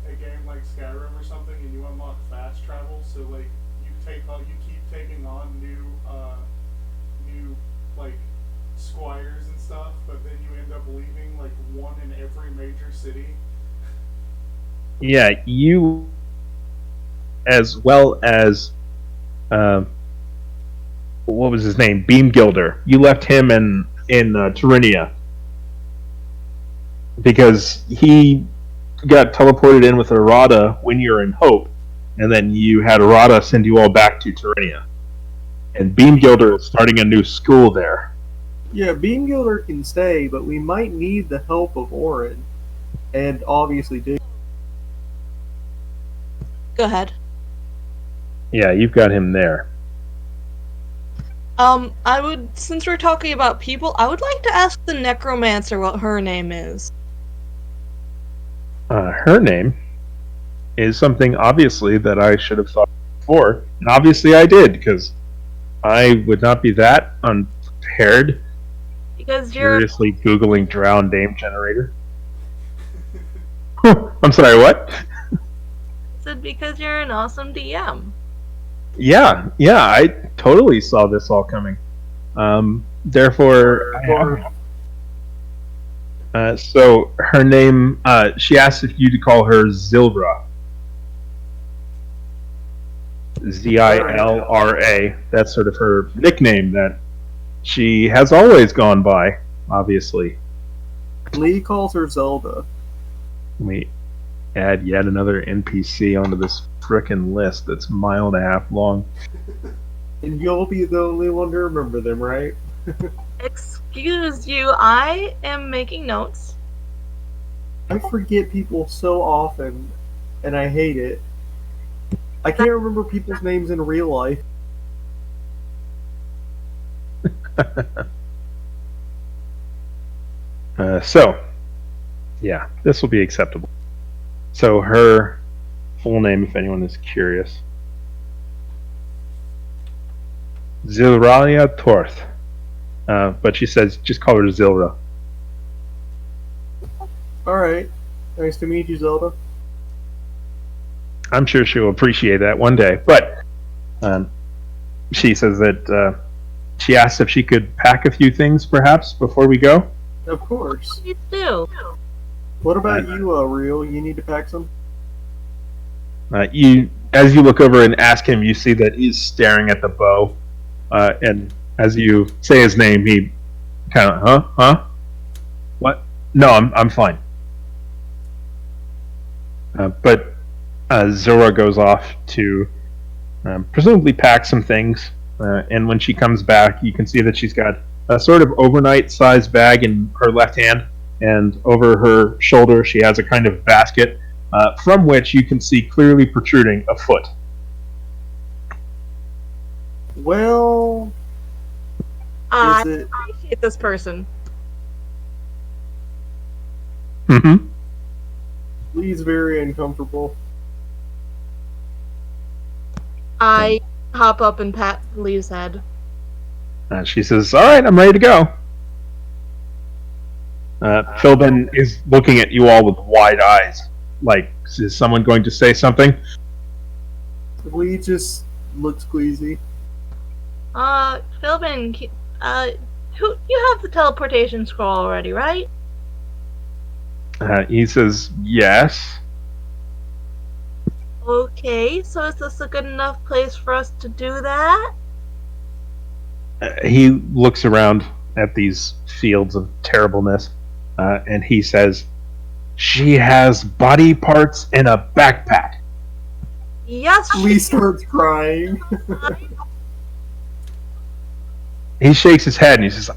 a game like Skyrim or something, and you unlock fast travel, so like you keep taking on new like squires and stuff, but then you end up leaving like one in every major city. Yeah, you, as well as, what was his name? Beamgilder. You left him in Tyrannia because he got teleported in with Arata when you were in Hope, and then you had Arata send you all back to Tyrannia. And Beamgilder is starting a new school there. Yeah, Beamgilder can stay, but we might need the help of Orin, and obviously Dick. Go ahead. Yeah, you've got him there. Since we're talking about people, I would like to ask the Necromancer what her name is. Her name is something, obviously, that I should have thought before. And obviously I did, because I would not be that unprepared. Because you're... Seriously Googling drowned name generator. I'm sorry, what? I said because you're an awesome DM. Yeah, I totally saw this all coming. Therefore, so her name, she asked if you to call her Zilra. Zilra. That's sort of her nickname that she has always gone by, obviously. Lee calls her Zelda. Let me add yet another NPC onto this frickin' list that's a mile and a half long. And you'll be the only one to remember them, right? Excuse you, I am making notes. I forget people so often, and I hate it. I can't remember people's names in real life. So, yeah, this will be acceptable. So her full name, if anyone is curious, Zilralia Torth. But she says just call her Zilra. Alright. Nice to meet you, Zelda. I'm sure she'll appreciate that one day. But she says that she asked if she could pack a few things, perhaps, before we go. Of course. You do. What about you, Real? You need to pack some? As you look over and ask him, you see that he's staring at the bow. And as you say his name, he kind of, huh? What? No, I'm fine. But Zora goes off to presumably pack some things. And when she comes back, you can see that she's got a sort of overnight-sized bag in her left hand, and over her shoulder she has a kind of basket from which you can see clearly protruding a foot. Well, I is it? appreciate this person. Mm-hmm. Lee's very uncomfortable. I hop up and pat Lee's head. She says, "All right, I'm ready to go." Philbin is looking at you all with wide eyes, like, is someone going to say something? Lee just looks queasy. Philbin, who you have the teleportation scroll already, right? He says, "Yes." Okay, so is this a good enough place for us to do that? He looks around at these fields of terribleness, and he says, "She has body parts in a backpack." Yes. Lee starts crying. He shakes his head and he says,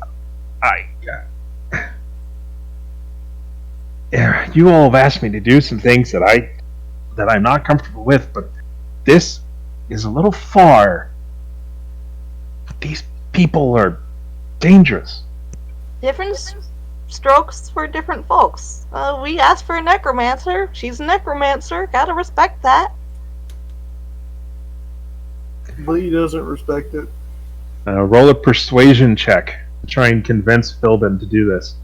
you all have asked me to do some things that I'm not comfortable with, but this is a little far. These people are dangerous." Different strokes for different folks. We asked for a necromancer. She's a necromancer. Gotta respect that. Lee doesn't respect it. Roll a persuasion check to try and convince Philbin to do this.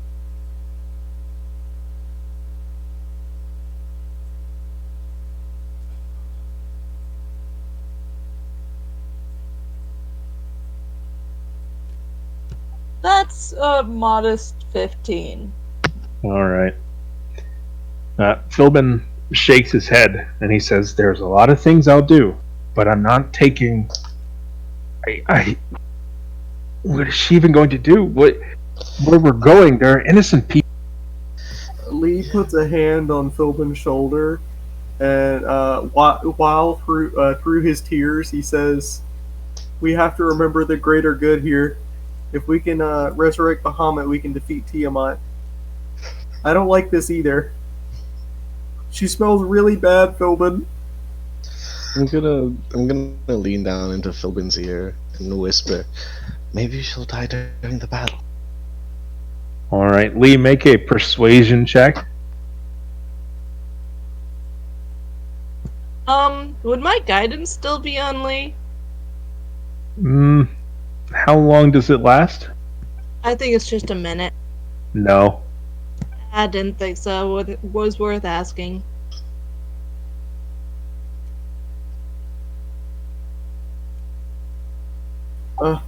That's a modest 15. All right. Philbin shakes his head and he says, "There's a lot of things I'll do, but I'm not taking. What is she even going to do? Where we're going? There are innocent people." Lee puts a hand on Philbin's shoulder, and while through his tears, he says, "We have to remember the greater good here. If we can resurrect Bahamut, we can defeat Tiamat. I don't like this either. She smells really bad, Philbin." I'm gonna lean down into Philbin's ear and whisper, "Maybe she'll die during the battle." All right, Lee, make a persuasion check. Would my guidance still be on Lee? How long does it last? I think it's just a minute. No. I didn't think so. It was worth asking.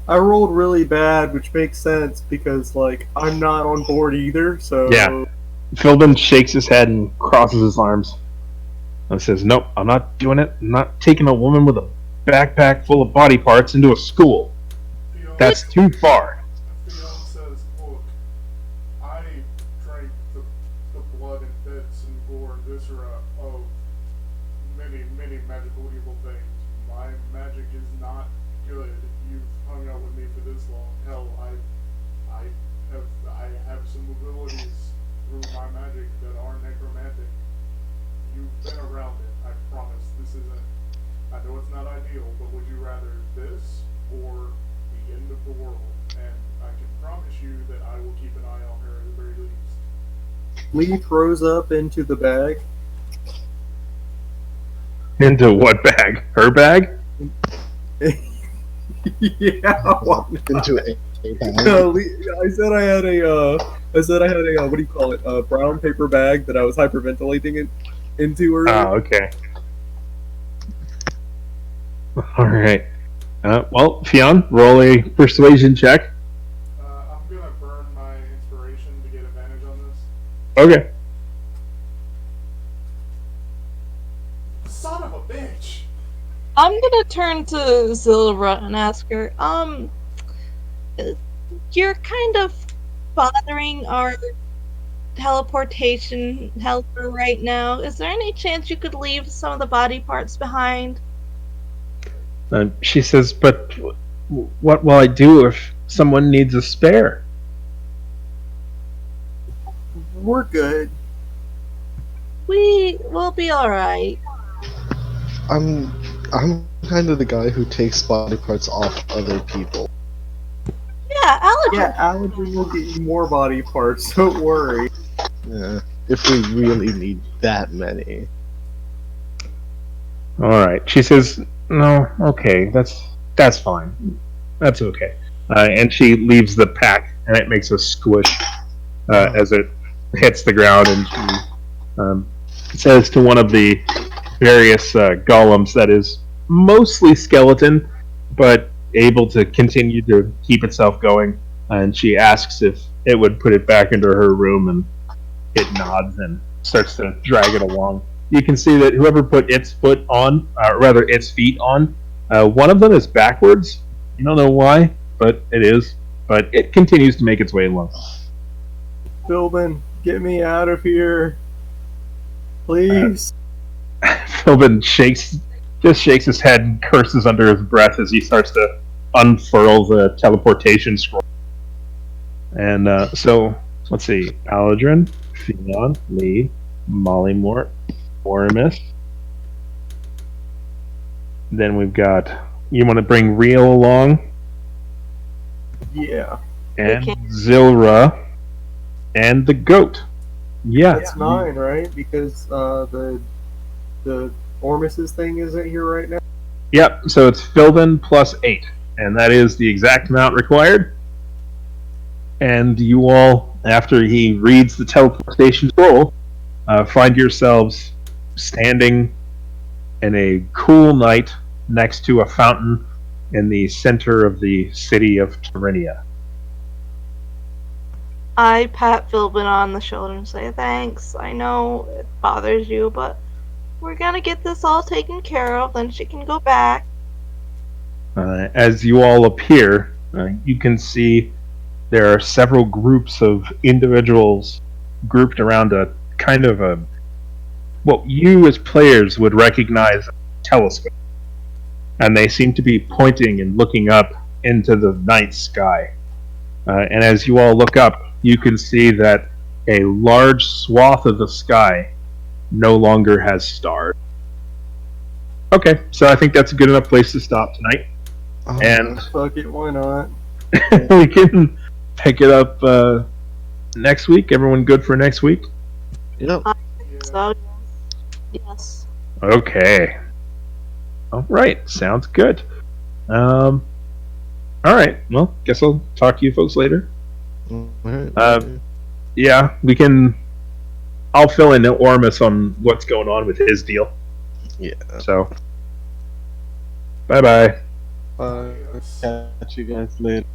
I rolled really bad, which makes sense because, like, I'm not on board either, so... Yeah. Philbin shakes his head and crosses his arms and says, "Nope, I'm not doing it. I'm not taking a woman with a backpack full of body parts into a school. That's too far." Theon says, "Look, I drank the blood and bits and gore and viscera of many, many magical evil things. My magic is not good. You've hung out with me for this long. Hell, I have some abilities through my magic that are necromantic. You've been around it. I promise. This isn't I know it's not ideal, but would you rather this or the end of the world? And I can promise you that I will keep an eye on her at the very least. Lee throws up into the bag. Into what bag? Her bag? Yeah. why Into not? a bag. I said I had a what do you call it? A brown paper bag that I was hyperventilating it into earlier. Oh, okay. All right. Well, Fionn, roll a persuasion check. I'm gonna burn my inspiration to get advantage on this. Okay. Son of a bitch! I'm gonna turn to Zilra and ask her, you're kind of bothering our teleportation helper right now. Is there any chance you could leave some of the body parts behind? She says, but what will I do if someone needs a spare? We're good. We'll be alright. I'm kind of the guy who takes body parts off other people. Yeah, Allergen. Yeah, Allergen will get you more body parts. Don't worry. Yeah, if we really need that many. All right. She says, no, okay, that's fine. That's okay. And she leaves the pack, and it makes a squish as it hits the ground, and she says to one of the various golems that is mostly skeleton, but able to continue to keep itself going, and she asks if it would put it back into her room, and it nods and starts to drag it along. You can see that whoever put its foot on, rather its feet on, one of them is backwards. You don't know why, but it is. But it continues to make its way along. Philbin, get me out of here. Please. Philbin shakes his head and curses under his breath as he starts to unfurl the teleportation scroll. And so, let's see. Aladrin, Fionn, Lee, Mollymort, Oramus. Then we've got... You want to bring Real along? Yeah. And Okay. Zilra. And the goat. Yeah. That's 9, right? Because the Ormus's thing isn't here right now. Yep, so it's Philbin plus 8. And that is the exact amount required. And you all, after he reads the teleportation scroll, find yourselves standing in a cool night next to a fountain in the center of the city of Tyrinia. I pat Philbin on the shoulder and say, thanks. I know it bothers you, but we're gonna get this all taken care of, then she can go back. As you all appear, you can see there are several groups of individuals grouped around a kind of a what you as players would recognize as a telescope. And they seem to be pointing and looking up into the night sky. And as you all look up, you can see that a large swath of the sky no longer has stars. Okay, so I think that's a good enough place to stop tonight. And Fuck it, why not? we can pick it up next week. Everyone good for next week? Yep. So, yes. Okay. All right. Sounds good. All right. Well, guess I'll talk to you folks later. Alright. Yeah, we can. I'll fill in Ormus on what's going on with his deal. Yeah. So, bye-bye. Catch you guys later.